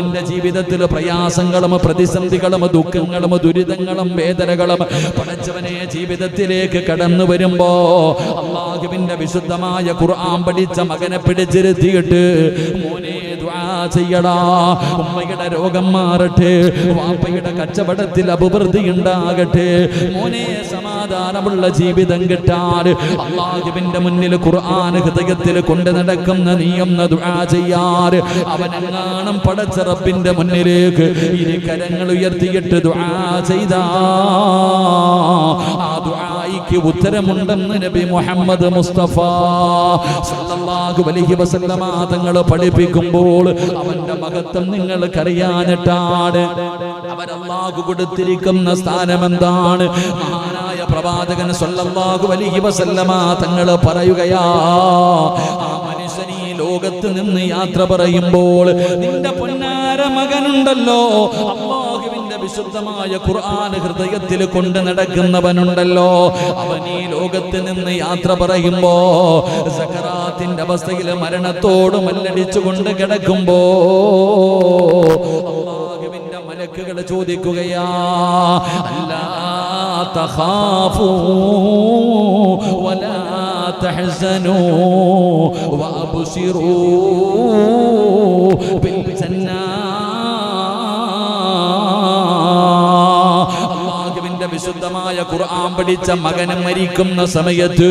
നിന്റെ ജീവിതത്തിൽ പ്രയാസങ്ങളും പ്രതിസന്ധികളും ദുഃഖങ്ങളും ദുരിതങ്ങളും വേദനകളും പടച്ചവനെ ജീവിതത്തിലേക്ക് കടന്നു വരുമ്പോ അല്ലാഹുവിന്റെ വിശുദ്ധമായ ഖുർആൻ പഠിച്ച മകനെ പിടിച്ചിരുത്തിയിട്ട് മോനെ ദുആ ചെയ്യടാ, ഉമ്മയുടെ രോഗം മാറട്ടെ, വാപ്പയുടെ കച്ചവടത്തിൽ അഭിവൃദ്ധി ഉണ്ടാകട്ടെ, മോനെ സമാധാനമുള്ള ജീവിതം കിട്ടാൻ അല്ലാഹുവിന്റെ മുന്നിൽ ഖുർആൻ ഹൃദയത്തിൽ കൊണ്ട് നടക്കുന്ന നീയൊന്ന് ദുആ ചെയ്യാൻ അവനെങ്ങാനും പടച്ച റബ്ബിന്റെ മുന്നിലേക്ക് ഇനി കരങ്ങൾ ഉയർത്തിയിട്ട് ദുആ ചെയ്താ ആ ദുആയിക്ക് ഉത്തരമുണ്ടെന്ന് നബി മുഹമ്മദ് മുസ്തഫ സല്ലല്ലാഹു അലൈഹി വസല്ലമ തങ്ങൾ പഠിപ്പിക്കുമ്പോൾ അവന്റെ മഹത്വം നിങ്ങൾക്കറിയാനിട്ടാണ്. അവൻ അല്ലാഹു കൊടുത്തിരിക്കുന്ന സ്ഥാനം എന്താണ്? മഹാനായ പ്രവാചകൻ സല്ലല്ലാഹു അലൈഹി വസല്ലമ തങ്ങൾ പറയുകയാ, ആ മനുഷ്യൻ ഈ ലോകത്ത് നിന്ന് യാത്ര പറയുമ്പോൾ നിന്റെ പൊന്നാര മകനുണ്ടല്ലോ, അല്ലാഹുവിന്റെ വിശുദ്ധമായ ഖുർആൻ ഹൃദയത്തിൽ കൊണ്ട് നടക്കുന്നവനുണ്ടല്ലോ, അവൻ ഈ ലോകത്ത് നിന്ന് യാത്ര പറയുമ്പോ സക്കറാത്തിന്റെ അവസ്ഥയിൽ മരണത്തോട് മല്ലടിച്ചുകൊണ്ട് കിടക്കുമ്പോ അല്ലാഹുവിന്റെ മലക്കുകൾ ചോദിക്കുകയാ, അല്ലാ തഖാഫൂ വലാ തഹ്സനൂ വഅബ്ശിറൂ ബിൽ ജന്നാ. വിശുദ്ധമായ ഖുർആൻ പഠിച്ച മകന് മരിക്കുന്ന സമയത്ത്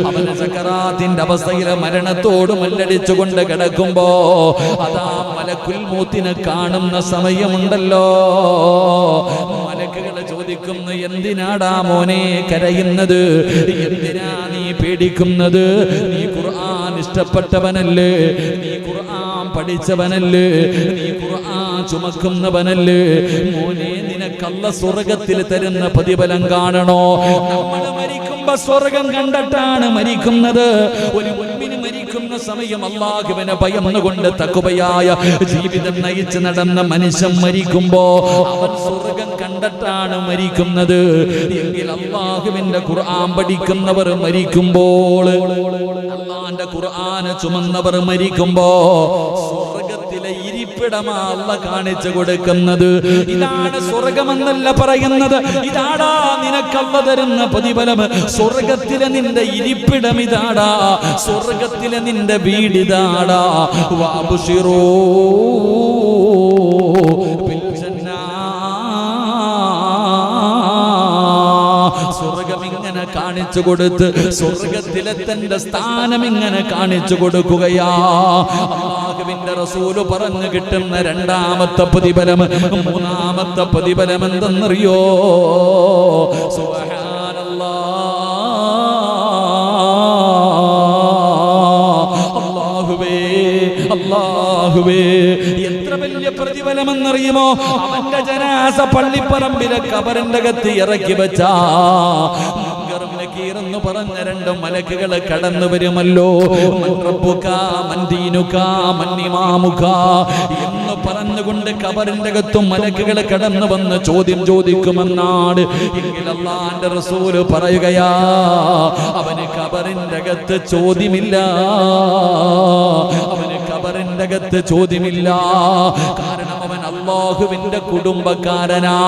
അവന് സക്കറാത്തിന്റെ അവസ്ഥയിൽ മരണത്തോട് മല്ലടിച്ചുകൊണ്ട് കിടക്കുമ്പോ അതാ മലക്കുൽ മൗത്തിനെ കാണുന്ന സമയമുണ്ടല്ലോ, മലക്കുകൾ ചോദിക്കുന്നു, എന്തിനാടാ മോനെ കരയുന്നത്, എന്തിനാ നീ പേടിക്കുന്നത്, നീ ഖുർആൻ ഇഷ്ടപ്പെട്ടവനല്ലേ, നീ ഖുർആൻ പഠിച്ചവനല്ലേ, നീ ഖുർആൻ ചുമക്കുന്നവനല്ലേ, മോനെ നിനക്കല്ല സ്വർഗത്തിൽ തരുന്ന പ്രതിഫലം കാണണോ? നമ്മൾ മരിക്കുമ്പോ സ്വർഗം കണ്ടിട്ടാണ് മരിക്കുന്നത്. ഒരു മുഅ്മിൻ മരിക്കുന്ന സമയം അല്ലാഹുവിനെ ഭയന്നുകൊണ്ട് തഖ്വയായ ജീവിതം നയിച്ച് നടന്ന മനുഷ്യൻ മരിക്കുമ്പോ അവൻ സ്വർഗം കണ്ടിട്ടാണ് മരിക്കുന്നത്. എങ്കിൽ അല്ലാഹുവിന്റെ ഖുർആൻ പഠിക്കുന്നവർ മരിക്കുമ്പോൾ, അല്ലാഹുവിന്റെ ഖുർആൻ ചുമന്നവർ മരിക്കുമ്പോ സ്വർഗത്തിലെ ഇരിപ്പിടമാ അല്ലാഹ് കാണിച്ചു കൊടുക്കുന്നത്. ഇതാണ് സ്വർഗമെന്നല്ല പറയുന്നത്, ഇതാടാ നിനക്കല്ല തരുന്ന പ്രതിഫലം, സ്വർഗത്തിലെ നിന്റെ ഇരിപ്പിടം ഇതാടാ, സ്വർഗത്തിലെ നിന്റെ വീടിതാടാ. വഅബ്ശിറൂ ബിൽ ജന്നാ. സ്വർഗം ഇങ്ങനെ കാണിച്ചു കൊടുത്ത് സ്വർഗത്തിലെ തന്റെ സ്ഥാനം ഇങ്ങനെ കാണിച്ചു കൊടുക്കുകയാ. അല്ലാഹുവിന്റെ റസൂല് പറഞ്ഞു കിട്ടുന്ന രണ്ടാമത്തെ പ്രതിഫലം, മൂന്നാമത്തെ പ്രതിഫലം എന്തെന്നറിയോ? സുബ്ഹാനല്ലാഹ്, അല്ലാഹുവേ എത്ര വലിയ പ്രതിഫലമെന്നറിയുമോ? അവന്റെ ജനാസ പള്ളിപ്പറമ്പിലെ ഖബറിന്റെ അകത്ത് ഇറക്കി വെച്ചാ എന്ന് പറഞ്ഞ രണ്ട് മലക്കുകൾ കടന്നു വരുമല്ലോ. മൻ റബ്ബുക മൻ ദീനുക മൻ ഇമാമുക എന്ന് പറഞ്ഞുകൊണ്ട് ഖബറിന്റെ അകത്തും മലക്കുകൾ കടന്നു വന്ന് ചോദ്യം ചോദിക്കുമെന്നാണ്. എങ്കിൽ അല്ലാഹുവിന്റെ റസൂല് പറയുകയാ, അവന് ഖബറിന്റെ അകത്ത് ചോദ്യമില്ല, അവന് ഖബറിന്റെ അകത്ത് ചോദ്യമില്ല. കാരണം അവൻ അല്ലാഹുവിന്റെ കുടുംബക്കാരനാ.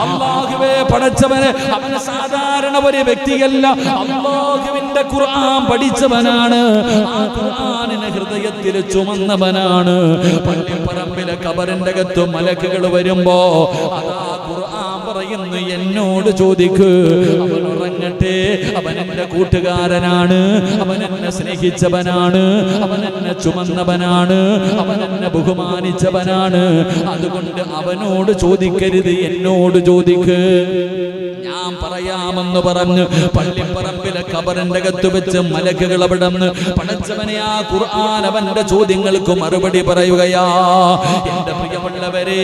അല്ലാഹുവേ പടച്ചവനെ, അവൻ സാധാരണ ഒരു വ്യക്തിയല്ല, അല്ലാഹുവിന്റെ ഖുർആൻ പഠിച്ചവനാണ്, ആ ഖുർആനിനെ ഹൃദയത്തിൽ ചുമന്നവനാണ്. പള്ളിപ്പറമ്പിലെ ഖബറിന്റെ അകത്ത് മലക്കുകൾ വരുമ്പോ അതാ ഖുർആൻ പറയുന്നു, എന്നോട് ചോദിക്ക്, അവൻ ഉറങ്ങട്ടെ, അവൻ എന്റെ കൂട്ടുകാരനാണ്, അവൻ എന്നെ സ്നേഹിച്ചവനാണ്, അവൻ എന്നെ ചുമന്നവനാണ്, അവൻ എന്നെ ബഹുമാനിച്ചവനാണ്. അതുകൊണ്ട് അവനോട് ചോദിക്കരുത്, എന്നോട് ചോദിക്ക്, ഞാൻ പറയാമെന്ന് പറഞ്ഞ് പള്ളിപ്പറമ്പിലെ ഖബറിന്റെ അകത്ത് വെച്ച് മലക്കുകൾ അവിടെ നിന്ന് പടച്ചവനെ ആ ഖുർആൻ അവന്റെ ചോദ്യങ്ങൾക്ക് മറുപടി പറയുകയാ. എന്റെ പ്രിയമുള്ളവരെ,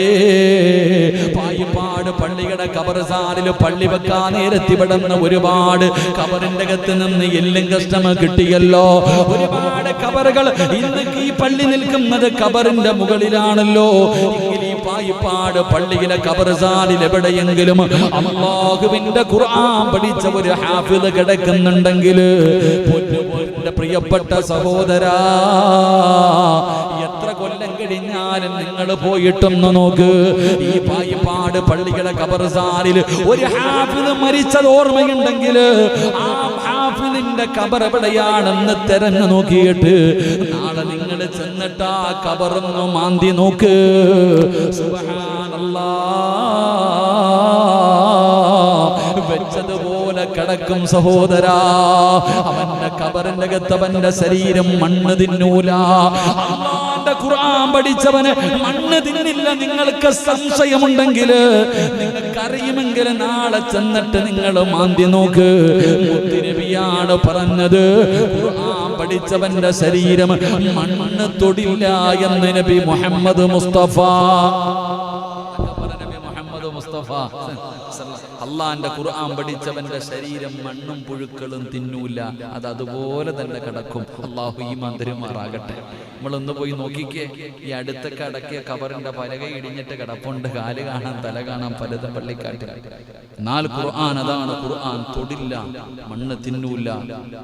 പായിപ്പാട് പള്ളിയുടെ ഖബർസ്ഥാനിൽ പള്ളി വെക്കാൻ നേരത്തിവിടുന്ന ഒരുപാട് ഖബറിന്റെ അകത്ത് നിന്ന് എല്ലും കഷ്ടം കിട്ടിയല്ലോ. ഒരുപാട് ഖബറുകൾ ഇന്ന് ഈ പള്ളി നിൽക്കുന്നത് ഖബറിന്റെ മുകളിലാണല്ലോ. എങ്കിൽ ഈ പായിപ്പാട് പള്ളിയിലെ ഖബർസ്ഥാനിൽ എവിടെയെങ്കിലും അല്ലാഹുവിന്റെ ഖുർആൻ പഠിച്ച ഒരു ഹാഫിദ് കിടക്കുന്നുണ്ടെങ്കിൽ, പൊന്നുപോലെ പ്രിയപ്പെട്ട സഹോദരാ, എത്ര കൊല്ലം കഴിഞ്ഞാലും നിങ്ങൾ പോയിട്ടൊന്ന് നോക്ക്. ഈ പായിപ്പാട് പള്ളികളെ ഖബർസ്ഥാനിൽ ഒരു ഹാഫിദ് മരിച്ചത് ഓർമ്മയുണ്ടെങ്കിൽ ആ ഹാഫിദിന്റെ ഖബർ എവിടെയാണെന്ന് തെരഞ്ഞു നോക്കിയിട്ട് നാളെ നിങ്ങൾ ചെന്നിട്ട് ആ ഖബറൊന്ന് മാന്തി നോക്ക്. സുബ്ഹാനല്ലാഹ്, വെച്ചതുപോലെ കിടക്കും സഹോദരാ. അവന്റെ ഖബറിന്റെ അകത്ത് അവന്റെ ശരീരം മണ്ണ് തിന്നൂല. അല്ലാഹുവിന്റെ ഖുർആൻ പഠിച്ചവന് മണ്ണ് തിന്നില്ല. നിങ്ങൾക്ക് സംശയമുണ്ടെങ്കിൽ, നിങ്ങൾക്കറിയുമെങ്കിൽ നാളെ ചെന്നിട്ട് നിങ്ങൾ മാന്തി നോക്ക്. മുത്തുനബിയാണ് പറഞ്ഞത്, ഖുർആൻ പഠിച്ചവന്റെ ശരീരം മണ്ണ് തൊടില്ല എന്ന് നബി മുഹമ്മദ് മുസ്തഫ. അള്ളാന്റെ ഖുർആൻ പഠിച്ചവന്റെ ശരീരം മണ്ണും പുഴുക്കളും തിന്നൂല. അത് അതുപോലെ തന്നെ കിടക്കും. അള്ളാഹു ഈമാൻ തരുമാറാകട്ടെ. നമ്മളൊന്ന് പോയി നോക്കിക്കേ. ഈ അടുത്തൊക്കെ അടക്കിയ ഖബറിന്റെ പലക ഇടിഞ്ഞിട്ട് കിടപ്പുണ്ട്. കാല് കാണാൻ, തല കാണാൻ, പലതും പള്ളിക്കാട്ടിൽ. എന്നാൽ ഖുർആൻ അതാണ്. ഖുർആൻ തൊടില്ല, മണ്ണ് തിന്നൂല,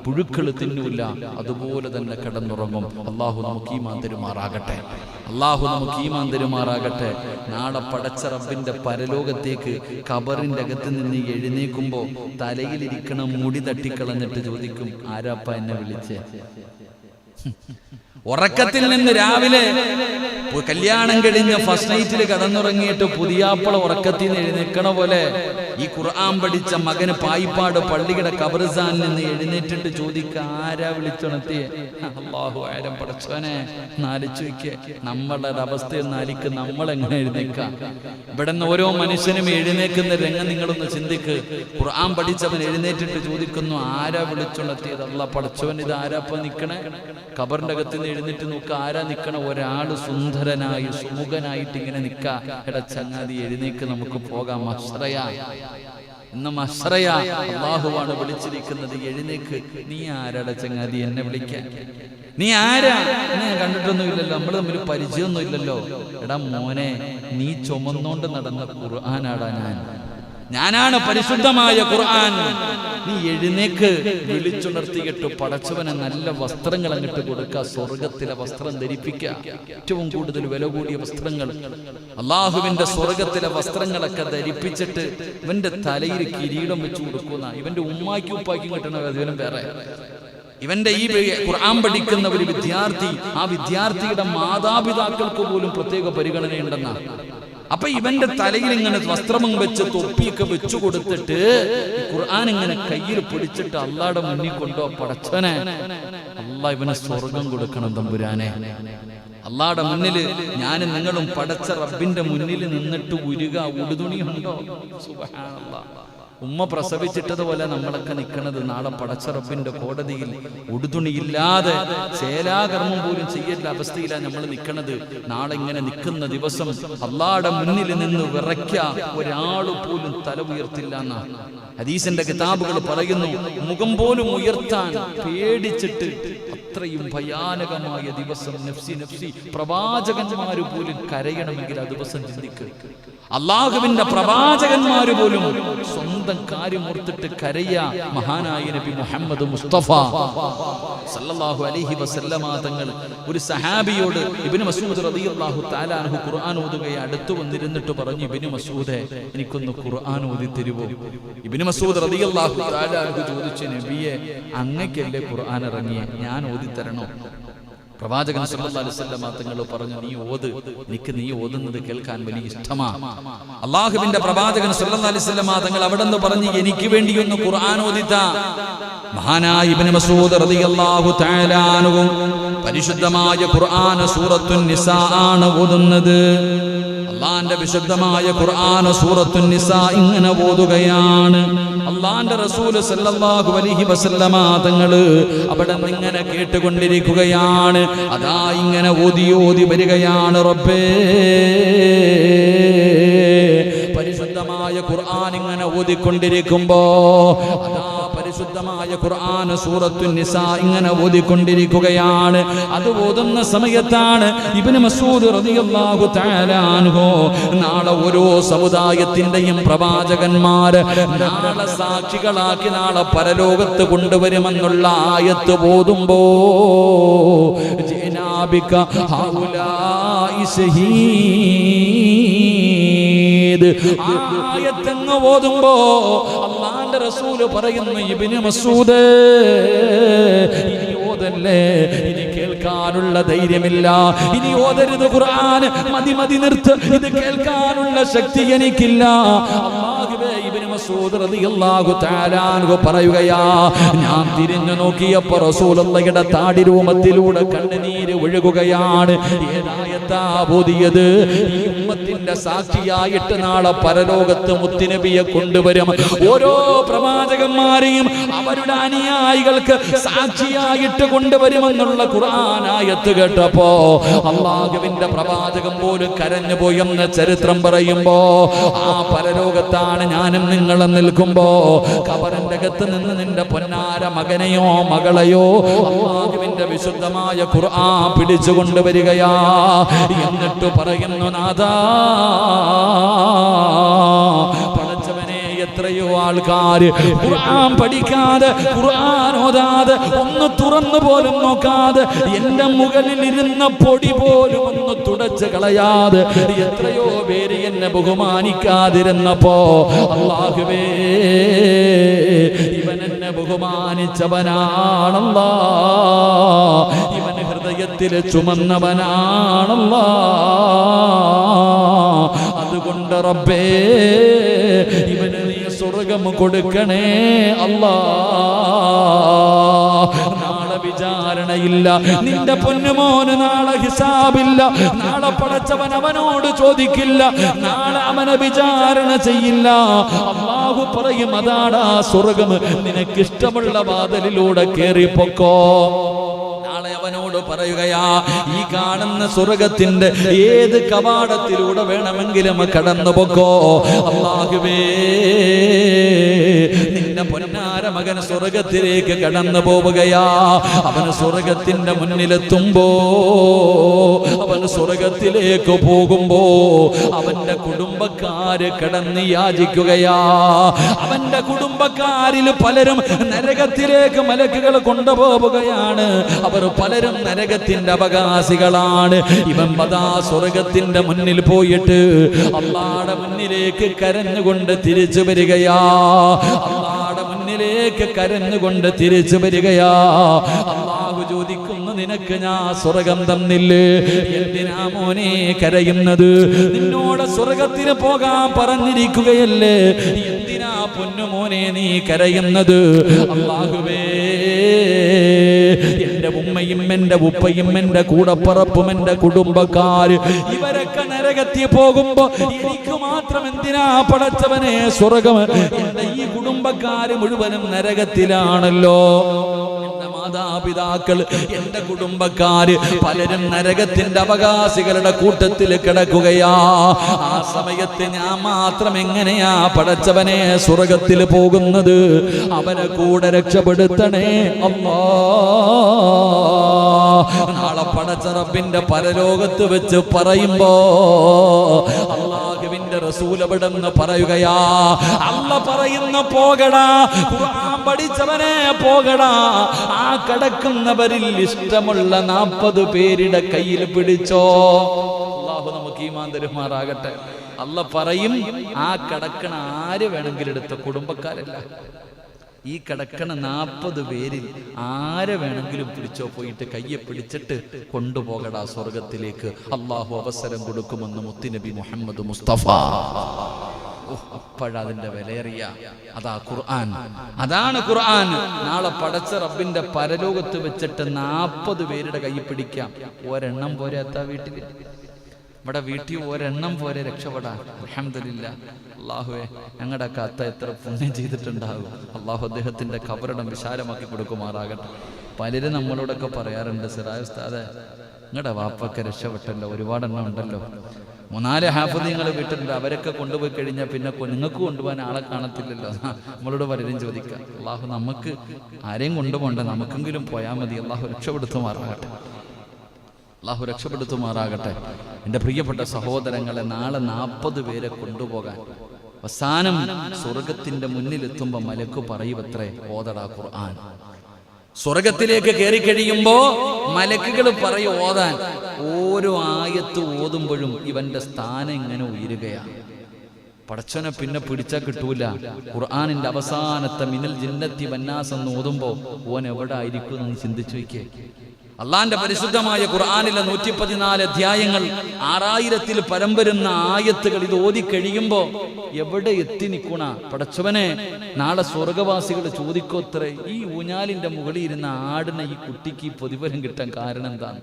പുഴുക്കൾ തിന്നൂല, അതുപോലെ തന്നെ കിടന്നുറങ്ങും. അള്ളാഹു നമുക്ക് ഈമാൻ തരുമാറാകട്ടെ. അള്ളാഹു നമുക്ക് ഈമാൻ തരുമാറാകട്ടെ. നാളെ പടച്ച റബ്ബിന്റെ പരലോകത്തേക്ക് ഖബറിന്റെ അകത്ത് നിന്ന് എഴുന്നേക്കുമ്പോ തലയിലിരിക്കണ മുടി തട്ടിക്കളഞ്ഞിട്ട് ചോദിക്കും, ആരാപ്പ എന്നെ വിളിച്ചേ? ഉറക്കത്തിൽ നിന്ന് രാവിലെ കല്യാണം കഴിഞ്ഞ് ഫസ്റ്റ് നൈറ്റിൽ കടന്നുറങ്ങിയിട്ട് പുതിയാപ്പള ഉറക്കത്തിൽ നിന്ന് എഴുന്നേക്കണ പോലെ ഈ ഖുർആൻ പഠിച്ച മകന് പായിപ്പാട് പള്ളിയുടെ ഖബർസ്ഥാനിൽ നിന്ന് എഴുന്നേറ്റിട്ട് ചോദിക്ക, ആരാ വിളിച്ചുണർത്തിയേ? അല്ലാഹു ആരം പടച്ചോനെ. നാലിച്ചു വയ്ക്ക് നമ്മളുടെ അവസ്ഥയിൽ നാലിക്ക് നമ്മൾ എങ്ങനെ എഴുന്നേക്കാം? ഇവിടെ നിന്ന് ഓരോ മനുഷ്യനും എഴുന്നേക്കുന്ന രംഗം നിങ്ങളൊന്ന് ചിന്തിക്ക്. ഖുർആൻ പഠിച്ചവൻ എഴുന്നേറ്റിട്ട് ചോദിക്കുന്നു, ആരാ വിളിച്ചുണർത്തിയത്? അല്ലാ പടച്ചോൻ, ഇത് ആരാപ്പ നിക്കണേ? ഖബറിന്റെ അകത്ത് നിന്ന് എഴുന്നേറ്റ് നോക്ക, ആരാ നിക്കണ? ഒരാള് സുന്ദരനായി സുമുഖനായിട്ട് ഇങ്ങനെ നിക്ക. എടാ ചങ്ങാതി, എഴുന്നേക്ക്, നമുക്ക് പോകാം. മശ്റയാ, ഇന്ന് മശ്റയാ. അല്ലാഹുവാണ് വിളിച്ചിരിക്കുന്നത്, എഴുന്നേക്ക്. നീ ആരാടാ ചങ്ങാതി എന്നെ വിളിക്കാൻ? നീ ആരാ? എന്നെ ഞാൻ കണ്ടിട്ടൊന്നും ഇല്ലല്ലോ, നമ്മൾ തമ്മിൽ പരിചയമൊന്നും ഇല്ലല്ലോ. എടാ മോനെ, നീ ചുമന്നോണ്ട് നടന്ന ഖുർആനാടാ ഞാനാണ് പരിശുദ്ധമായ ഖുർആൻ. നീ എഴുന്നേക്ക്. വിളിച്ചുണർത്തിയിട്ട് പടച്ചവനെ നല്ല വസ്ത്രങ്ങൾ അങ്ങോട്ട് കൊടുക്കുക. സ്വർഗത്തിലെ വസ്ത്രം ധരിപ്പിക്കുക. ഏറ്റവും കൂടുതൽ വില കൂടിയ വസ്ത്രങ്ങൾ, അള്ളാഹുവിന്റെ സ്വർഗത്തിലെ വസ്ത്രങ്ങളൊക്കെ ധരിപ്പിച്ചിട്ട് ഇവന്റെ തലയിൽ കിരീടം വെച്ചു കൊടുക്കുന്ന, ഇവന്റെ ഉമ്മാക്കും ഉപ്പാക്കും കിട്ടണ അതിനും വേറെ. ഇവന്റെ ഈ ഖുർആൻ പഠിക്കുന്ന ഒരു വിദ്യാർത്ഥി, ആ വിദ്യാർത്ഥിയുടെ മാതാപിതാക്കൾക്ക് പോലും പ്രത്യേക പരിഗണനയുണ്ടെന്നാണ്. അപ്പൊ ഇവന്റെ തലയിൽ ഇങ്ങനെ വസ്ത്രവും വെച്ച് തൊപ്പിയൊക്കെ വെച്ചു കൊടുത്തിട്ട് ഖുർആൻ ഇങ്ങനെ കയ്യിൽ പിടിച്ചിട്ട് അള്ളാടെ മുന്നിൽ കൊണ്ടോ, പടച്ചവനെ, അള്ളാ ഇവന് സ്വർഗം കൊടുക്കണം തമ്പുരാനെ. അള്ളാടെ മുന്നിൽ ഞാനും നിങ്ങളും പടച്ച റബ്ബിന്റെ മുന്നിൽ നിന്നിട്ട് ഉരുക. ഉടുതുണിയുണ്ടോ? സുബ്ഹാനല്ലാഹ്. ഉമ്മ പ്രസവിച്ചിട്ടതുപോലെ നമ്മളൊക്കെ നിൽക്കുന്നത് നാളെ പടച്ച റബ്ബിന്റെ കോടതിയിൽ ഉടുതുണിയില്ലാതെ ചേലാകർമ്മം പോലും ചെയ്യേണ്ട അവസ്ഥയിലാണ് നമ്മൾ നിൽക്കുന്നത്. നാളെ ഇങ്ങനെ നിൽക്കുന്ന ദിവസം അള്ളാഹുടെ മുന്നിൽ നിന്ന് വിറയ്ക്ക ഒരാൾ പോലും തല ഉയർത്തില്ല എന്നാണ് ഹദീസിന്റെ കിതാബുകൾ പറയുന്നു. മുഖം പോലും ഉയർത്താൻ പേടിച്ചിട്ട് അത്രയും ഭയാനകമായ ദിവസം. നഫ്സി നഫ്സി പ്രവാചകന്മാര് പോലും കരയണമെങ്കിൽ ആ ദിവസം ചിന്തിക്കുക. അള്ളാഹുവിന്റെ പ്രവാചകന്മാര് പോലും സ്വന്തം കാര്യം ഓർത്തിട്ട് കരയ. മഹാനായ നബി മുഹമ്മദ് മുസ്തഫ സല്ലല്ലാഹു അലൈഹി വസല്ലമ തങ്ങൾ ഒരു സഹാബിയോട്, ഇബ്നു മസ്ഊദ് റളിയല്ലാഹു തആല അൻഹു ഖുർആൻ ഓതുകയെ അടുത്ത് വന്നിരുന്നിട്ട് പറഞ്ഞു, ഇബ്നു മസ്ഊദേ, എനിക്കൊന്ന് ഖുർആൻ ഓതി തരുമോ? ഇബ്നു മസ്ഊദ് റളിയല്ലാഹു തആല അൻഹു ചോദിച്ചു, നബിയെ, അങ്ങക്കല്ലേ ഖുർആൻ ഇറങ്ങിയേ, ഞാൻ ഓതി തരണോ? പ്രവാചകൻ സല്ലല്ലാഹു അലൈഹി വസല്ലം തങ്ങൾ പറഞ്ഞു, നീ ഓത്, എനിക്ക് നീ ഓതുന്നത് കേൾക്കാൻ വലിയ ഇഷ്ടമാണ്. അള്ളാഹുവിന്റെ പ്രവാചകൻ സല്ലല്ലാഹു അലൈഹി വസല്ലം തങ്ങൾ അവിടെ നിന്ന് പറഞ്ഞു, എനിക്ക് വേണ്ടി ഒന്ന് ഖുർആൻ ഓതിത്താ. മഹാനായ ഇബ്നു മസ്ഊദ് റളിയല്ലാഹു തആല അൻഹു പരിശുദ്ധമായ ഖുർആൻ സൂറത്തുൻ നിസാ ആണ് ഓതുന്നത്. അള്ളാന്റെ വിശുദ്ധമായ ഖുർആൻ സൂറത്തുൻ നിസാ ഇങ്ങനെ ഓതുകയാണ്. അള്ളാന്റെ റസൂൽ സല്ലല്ലാഹു അലൈഹി വസല്ലമ തങ്ങള് അവിടെ ഇങ്ങനെ കേട്ടുകൊണ്ടിരിക്കുകയാണ്. അതാ ഇങ്ങനെ ഓതി ഓതി വരികയാണ്. റബ്ബേ, പരിശുദ്ധമായ ഖുർആൻ ഇങ്ങനെ ഓതിക്കൊണ്ടിരിക്കുമ്പോ അതാ പരിശുദ്ധമായ ഖുർആൻ സൂറത്തുൻ നിസാ ഇങ്ങനെ ഓതിക്കൊണ്ടിരിക്കുകയാണ്. അത് ഓതുന്ന സമയത്താണ് ഇബ്നു മസ്ഊദ് റളിയല്ലാഹു തആല അൻഹു നാളെ ഓരോ സമുദായത്തിന്റെയും പ്രവാചകന്മാർ നാളെ സാക്ഷികളാക്കി നാളെ പരലോകത്ത് കൊണ്ടുവരുമെന്നുള്ള ആയത്ത് ഓതുമ്പോ ജനാബിക ഹൗലാഇ ശഹീദ് ആയത്തങ്ങ് ഓതുമ്പോ അല്ലാഹുവിന്റെ റസൂല് പറയുന്നു ഇബ്നു മസ്ഊദ് ഇനി ഓതല്ലേ, ഇനി കേൾക്കാനുള്ള ധൈര്യമില്ല, ഇനി ഓതരുത് ഖുർആൻ, മതി നിർത്ത്, ഇത് കേൾക്കാനുള്ള ശക്തി എനിക്കില്ല. അല്ലാഹുവേ, ഇബ്നു മസ്ഊദ് റളിയല്ലാഹു തആല അൻഹു പറയുകയാ, ഞാൻ തിരിഞ്ഞു നോക്കിയപ്പോൾ റസൂലുള്ളാഹിയുടെ താടിരൂമത്തിലൂടെ കണ്ണുനീര് ഒഴുകുകയാണ്. ഏതായത്താ ഓതിയത്? ഈ ഉമ്മത്തിന്റെ സാക്ഷിയായിട്ട് നാളെ പരലോകത്ത് മുത്തുനബിയെ കൊണ്ടുവരും. ഓരോ പ്രവാചകന്മാരെയും അവരുടെ അനുയായികൾക്ക് സാക്ഷിയായിട്ട് കൊണ്ടുവരുമെന്നുള്ള ഖുർആൻ ആയത്ത് കേട്ടപ്പോ അല്ലാഹുവിന്റെ പ്രവാചകൻ പോലും കരഞ്ഞു പോയെന്ന് ചരിത്രം പറയുമ്പോ ആ പരലോകത്താണ് ഞാനും നിങ്ങളും നിൽക്കുമ്പോ ഖബറിന്റെ അകത്ത് നിന്ന് നിന്റെ പൊന്നാര മകനെയോ മകളെയോ അല്ലാഹുവിന്റെ വിശുദ്ധമായ ഖുർആൻ പിടിച്ചു കൊണ്ടുവരികയാ. എന്നിട്ട് പറയുന്നു, നാഥാ, എത്രയോ ആൾക്കാര് ഖുർആൻ പഠിക്കാതെ ഖുർആൻ ഓതാതെ ഒന്ന് തുറന്നു പോലും നോക്കാതെ എന്റെ മുകളിൽ ഇരുന്ന പൊടി പോലും ഒന്ന് തുടച്ച് കളയാതെ എത്രയോ പേര് എന്നെ ബഹുമാനിക്കാതിരുന്നപ്പോ അല്ലാഹുവേ, ഇവൻ എന്നെ ബഹുമാനിച്ചവനാണല്ലാ, ഇവൻ ഹൃദയത്തിൽ ചുമന്നവനാണല്ലാ. അതുകൊണ്ട് റബ്ബേ, ഇവന് നീ സ്വർഗം കൊടുക്കണേ അല്ലാ. നാളെ വിചാരണയില്ല, നിന്റെ പൊന്നുമോന് നാളെ ഹിസാബില്ല, നാളെ പടച്ചവൻ അവനോട് ചോദിക്കില്ല, നാളെ അവനെ വിചാരണ ചെയ്യില്ല. അല്ലാഹു പറയും, അതാടാ സ്വർഗം, നിനക്കിഷ്ടമുള്ള വാതിലിലൂടെ കേറിപ്പോക്കോ. അവനോട് പറയുകയാ, ഈ കാണുന്ന സ്വർഗത്തിന്റെ ഏത് കവാടത്തിലൂടെ വേണമെങ്കിലും കടന്നു പോക്കോ. അല്ലാഹുവേ, നിന്റെ പൊന്നാര മകൻ സ്വർഗത്തിലേക്ക് കടന്നു പോവുകയാ. അവൻ സ്വർഗത്തിന്റെ മുന്നിലെത്തുമ്പോ, അവൻ സ്വർഗത്തിലേക്ക് പോകുമ്പോ അവന്റെ കുടുംബക്കാര് കടന്ന് യാചിക്കുകയാ. അവന്റെ കുടുംബക്കാരിൽ പലരും നരകത്തിലേക്ക് മലക്കുകൾ കൊണ്ടുപോവുകയാണ്. അവർ പലരും നരകത്തിന്റെ അവകാശികളാണ്. ഇവൻ പദാ സ്വർഗത്തിന്റെ മുന്നിൽ പോയിട്ട് അല്ലാഹുവിന്റെ മുന്നിലേക്ക് കരഞ്ഞുകൊണ്ട് തിരിച്ചു വരികയാ. അല്ലാഹുവിന്റെ മുന്നിലേക്ക് കരഞ്ഞുകൊണ്ട് തിരിച്ചു വരികയാ. അല്ലാഹു ചോദിക്കുന്നു, നിനക്ക് ഞാൻ സ്വർഗം തന്നില്ലേ, എന്തിനാ മോനെ കരയുന്നത്? നിന്നോട് സ്വർഗത്തിന് പോകാൻ പറഞ്ഞിരിക്കുകയല്ലേ, എന്തിനാ പൊന്നുമോനെ നീ കരയുന്നത്? അല്ലാഹുവേ, എന്റെ ഉമ്മയും എന്റെ ഉപ്പയും എന്റെ കൂടപ്പറപ്പും എന്റെ കുടുംബക്കാര് ഇവരൊക്കെ നരകത്തിൽ പോകുമ്പോ എനിക്ക് മാത്രം എന്തിനാ പടച്ചവനെ സ്വർഗം? എന്റെ ഈ കുടുംബക്കാര് മുഴുവനും നരകത്തിലാണല്ലോ. എന്റെ മാതാപിതാക്കൾ, എന്റെ കുടുംബക്കാര് പലരും നരകത്തിന്റെ അവകാശികളുടെ കൂട്ടത്തിൽ കിടക്കുകയാ. ആ സമയത്ത് ഞാൻ മാത്രം എങ്ങനെയാ പടച്ചവനെ സ്വർഗത്തിൽ പോകുന്നത്? അവരെ കൂടെ രക്ഷപ്പെടുത്തണേ അല്ലാ. നാളെ പടച്ച റബ്ബിന്റെ പരലോകത്ത് വെച്ച് പറയുമ്പോ അല്ലാഹുവിന്റെ റസൂൽ അവിടെന്ന് പറയുകയാ, അല്ല പറയുന്ന പോകടാ, ഖുർആൻ പഠിച്ചവനെ പോകടാ. ആ കിടക്കുന്നവരിൽ ഇഷ്ടമുള്ള 40 പേരുടെ കയ്യിൽ പിടിച്ചോ. അല്ലാഹു നമുക്ക് ഈമാൻ തരുമാറാകട്ടെ. അല്ല പറയും, ആ കിടക്കണ ആര് വേണമെങ്കിലും എടുത്ത കുടുംബക്കാരല്ല, ഈ കിടക്കണ 40 പേരിൽ ആരെ വേണമെങ്കിലും പിടിച്ചോ, പോയിട്ട് കയ്യെ പിടിച്ചിട്ട് കൊണ്ടുപോകടാ സ്വർഗത്തിലേക്ക്. അള്ളാഹു അവസരം കൊടുക്കുമെന്ന് മുത്തുനബി മുഹമ്മദ് മുസ്തഫ. അപ്പോഴതിന്റെ വിലയേറിയ അതാ ഖുർആൻ, അതാണ് ഖുർആൻ. നാളെ പടച്ച റബ്ബിന്റെ പരലോകത്ത് വെച്ചിട്ട് 40 പേരുടെ കൈ പിടിക്കാം. ഒരെണ്ണം പോരാത്ത വീട്ടിൽ ഇവിടെ വീട്ടിൽ ഒരെണ്ണം പോരെ രക്ഷപ്പെടാൻ. അൽഹംദുലില്ലാഹ്. അല്ലാഹുവേ, ഞങ്ങളുടെ കത്ത എത്ര പുണ്യം ചെയ്തിട്ടുണ്ടാകും. അള്ളാഹു അദ്ദേഹത്തിന്റെ ഖബറിടം വിശാലമാക്കി കൊടുക്കുമാറാകട്ടെ. പലരും നമ്മളോടൊക്കെ പറയാറുണ്ട്, സിറാജ് ഉസ്താദേ നിങ്ങളുടെ വാപ്പൊക്കെ രക്ഷപ്പെട്ടല്ലോ, ഒരുപാടെണ്ണം ഉണ്ടല്ലോ, 3-4 ഹാഫിദീങ്ങൾ വീട്ടിലുണ്ട്, അവരൊക്കെ കൊണ്ടുപോയി കഴിഞ്ഞാൽ പിന്നെ നിങ്ങൾക്ക് കൊണ്ടുപോകാൻ ആളെ കാണത്തില്ലല്ലോ. നമ്മളോട് പലരും ചോദിക്കാം. അള്ളാഹു നമുക്ക് ആരെയും കൊണ്ടുപോകണ്ട, നമുക്കെങ്കിലും പോയാൽ മതി. അള്ളാഹു രക്ഷപ്പെടുത്തുമാറാകട്ടെ. അള്ളാഹു രക്ഷപ്പെടുത്തുമാറാകട്ടെ. എൻ്റെ പ്രിയപ്പെട്ട സഹോദരങ്ങളെ, നാളെ 40 പേരെ കൊണ്ടുപോകാൻ അവസാനം സ്വർഗത്തിന്റെ മുന്നിലെത്തുമ്പോൾ മലക്ക് പറയുവത്രേ, ഓതടാ ഖുർആൻ. സ്വർഗത്തിലേക്ക് കയറി കഴിയുമ്പോ മലക്കുകൾ പറയും ഓതാൻ. ഓരോ ആയത്ത് ഓതുമ്പോഴും ഇവന്റെ സ്ഥാനം ഇങ്ങനെ ഉയരുകയാണ്. പടച്ചവനെ പിന്നെ പിടിച്ചാൽ കിട്ടൂല. ഖുർആനിന്റെ അവസാനത്തെ മിനൽ ജിന്നത്തി വന്നാസ് എന്ന് ഓതുമ്പോ ഓൻ എവിടെ ആയിരിക്കും എന്ന് ചിന്തിച്ചു വയ്ക്കേ. അള്ളാന്റെ പരിശുദ്ധമായ ഖുർആനിലെ 114 അധ്യായങ്ങൾ, 6000-ൽ പരം വരുന്ന ആയത്തുകൾ ഇത് ഓതി കഴിയുമ്പോ എവിടെ എത്തി നിൽക്കണ പടച്ചവനെ. നാളെ സ്വർഗവാസികൾ ചോദിക്കോത്രേ, ഈ ഊഞ്ഞാലിന്റെ മുകളിൽ ഇരുന്ന ആടിന ഈ കുട്ടിക്ക് ഈ പ്രതിഫലം കിട്ടാൻ കാരണം എന്താണ്?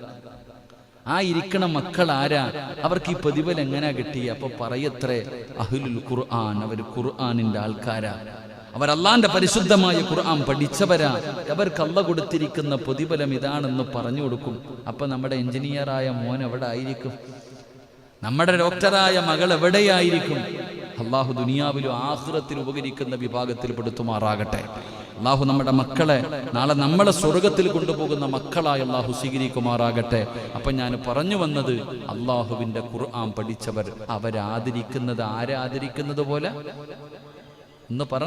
ആ ഇരിക്കണ മക്കൾ ആരാ? അവർക്ക് ഈ പ്രതിഫലം എങ്ങനെയാ കിട്ടിയ? അപ്പൊ പറയത്രേ, അഹ്ലുൽ ഖുർആൻ, അവർ ഖുർആനിന്റെ ആൾക്കാരാ, അവർ അള്ളാന്റെ പരിശുദ്ധമായ ഖുർആൻ പഠിച്ചവരാ, അവർക്ക് അള്ള കൊടുത്തിരിക്കുന്ന പ്രതിഫലം ഇതാണെന്ന് പറഞ്ഞു കൊടുക്കും. അപ്പൊ നമ്മുടെ എഞ്ചിനീയറായ മോൻ എവിടെ ആയിരിക്കും? നമ്മുടെ ഡോക്ടറായ മകൾ എവിടെയായിരിക്കും? അള്ളാഹു ദുനിയാവിലും ആഖിറത്തിലും ഉപകരിക്കുന്ന വിഭാഗത്തിൽ പെടുത്തുമാറാകട്ടെ. അള്ളാഹു നമ്മുടെ മക്കളെ നാളെ നമ്മളെ സ്വർഗത്തിൽ കൊണ്ടുപോകുന്ന മക്കളായി അള്ളാഹു സ്വീകരിക്കുമാറാകട്ടെ. അപ്പൊ ഞാൻ പറഞ്ഞു വന്നത്, അള്ളാഹുവിന്റെ ഖുർആൻ പഠിച്ചവർ അവരാദരിക്കുന്നത് ആരാദരിക്കുന്നത് പോലെ ഒന്ന് പറ.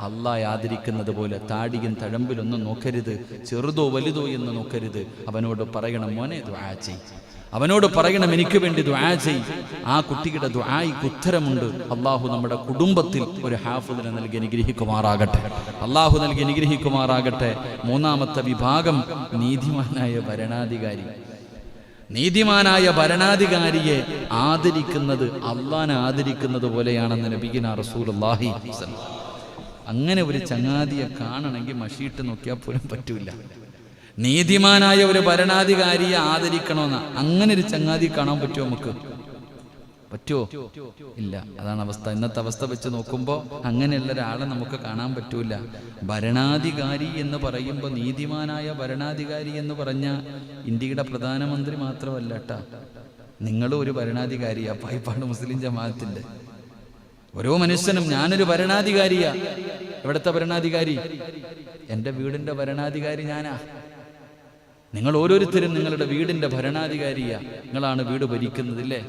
അള്ളാഹ് ആദരിക്കുന്നത് പോലെ. താടിയും തഴമ്പിലൊന്നും നോക്കരുത്, ചെറുതോ വലുതോ എന്ന് നോക്കരുത്. അവനോട് പറയണം, മോനെ ദുആ ചെയ്. അവനോട് പറയണം, എനിക്ക് വേണ്ടി ദുആ ചെയ്. ആ കുട്ടിയുടെ ദുആയ്ക്ക് ഉത്തരമുണ്ട്. അള്ളാഹു നമ്മുടെ കുടുംബത്തിൽ ഒരു ഹാഫിദിനെ നൽകി അനുഗ്രഹിക്കുമാറാകട്ടെ. അള്ളാഹു നൽകി അനുഗ്രഹിക്കുമാറാകട്ടെ. 3-ാമത്തെ വിഭാഗം നീതിമാനായ ഭരണാധികാരി. നീതിമാനായ ഭരണാധികാരിയെ ആദരിക്കുന്നത് അള്ളാനെ ആദരിക്കുന്നത് പോലെയാണെന്ന് നബിയുനാ റസൂലുള്ളാഹി. അങ്ങനെ ഒരു ചങ്ങാതിയെ കാണണമെങ്കിൽ മഷീട്ട് നോക്കിയാൽ പോലും പറ്റൂല. നീതിമാനായ ഒരു ഭരണാധികാരിയെ ആദരിക്കണമെന്ന് അങ്ങനെ ഒരു ചങ്ങാതി കാണാൻ പറ്റുമോ? നമുക്ക് പറ്റുമോ? ഇല്ല. അതാണ് അവസ്ഥ. ഇന്നത്തെ അവസ്ഥ വെച്ച് നോക്കുമ്പോൾ അങ്ങനെയുള്ള ഒരാളെ നമുക്ക് കാണാൻ പറ്റൂല. ഭരണാധികാരി എന്ന് പറയുമ്പോൾ, നീതിമാനായ ഭരണാധികാരി എന്ന് പറഞ്ഞ ഇന്ത്യയുടെ പ്രധാനമന്ത്രി മാത്രമല്ല കേട്ടാ, നിങ്ങളും ഒരു ഭരണാധികാരിയാ. പായിപ്പാട് മുസ്ലിം ജമാഅത്തിന്റെ ഓരോ മനുഷ്യനും ഞാനൊരു ഭരണാധികാരിയാ. എവിടുത്തെ ഭരണാധികാരി? എൻ്റെ വീടിന്റെ ഭരണാധികാരി ഞാനാ. നിങ്ങൾ ഓരോരുത്തരും നിങ്ങളുടെ വീടിന്റെ ഭരണാധികാരിയാ. നിങ്ങളാണ് വീട് ഭരിക്കുന്നതില്ലേ,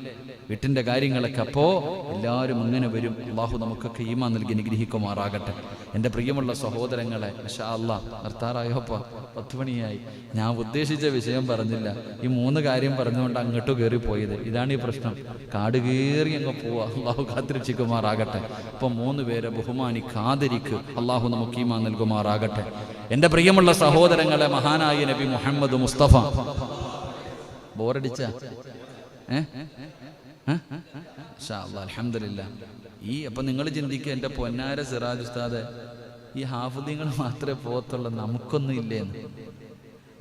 വീട്ടിന്റെ കാര്യങ്ങളൊക്കെ. അപ്പോ എല്ലാവരും ഇങ്ങനെ വരും. അള്ളാഹു നമുക്കൊക്കെ ഈമാൻ നൽകി അനുഗ്രഹിക്കുമാറാകട്ടെ. എൻ്റെ പ്രിയമുള്ള സഹോദരങ്ങളെ, മാഷാ അല്ലാഹ്, നിർത്താറായോപ്പോ 10 മണിയായി. ഞാൻ ഉദ്ദേശിച്ച വിഷയം പറഞ്ഞില്ല. ഈ 3 കാര്യം പറഞ്ഞുകൊണ്ട് അങ്ങോട്ട് കയറി പോയത്. ഇതാണ് ഈ പ്രശ്നം. കാട് കയറി അങ്ങ് പോവാ. അള്ളാഹു കാത്തിരക്ഷിക്കുമാറാകട്ടെ. അപ്പൊ 3 പേരെ ബഹുമാനിക്ക്, ആദരിക്ക്. അള്ളാഹു നമുക്ക് ഈമാൻ നൽകുമാറാകട്ടെ. എൻ്റെ പ്രിയമുള്ള സഹോദരങ്ങളെ, മഹാനായ നബി മുഹമ്മദ് മുസ്തഫ. ബോറടിച്ച അൽഹംദുലില്ലാ. അപ്പൊ നിങ്ങൾ ചിന്തിക്കുക, എൻ്റെ പൊന്നാര സിറാജ് ഉസ്താദ്, ഈ ഹാഫിദീങ്ങൾ മാത്രമേ പോകത്തുള്ളൂ, നമുക്കൊന്നും ഇല്ലേന്ന്.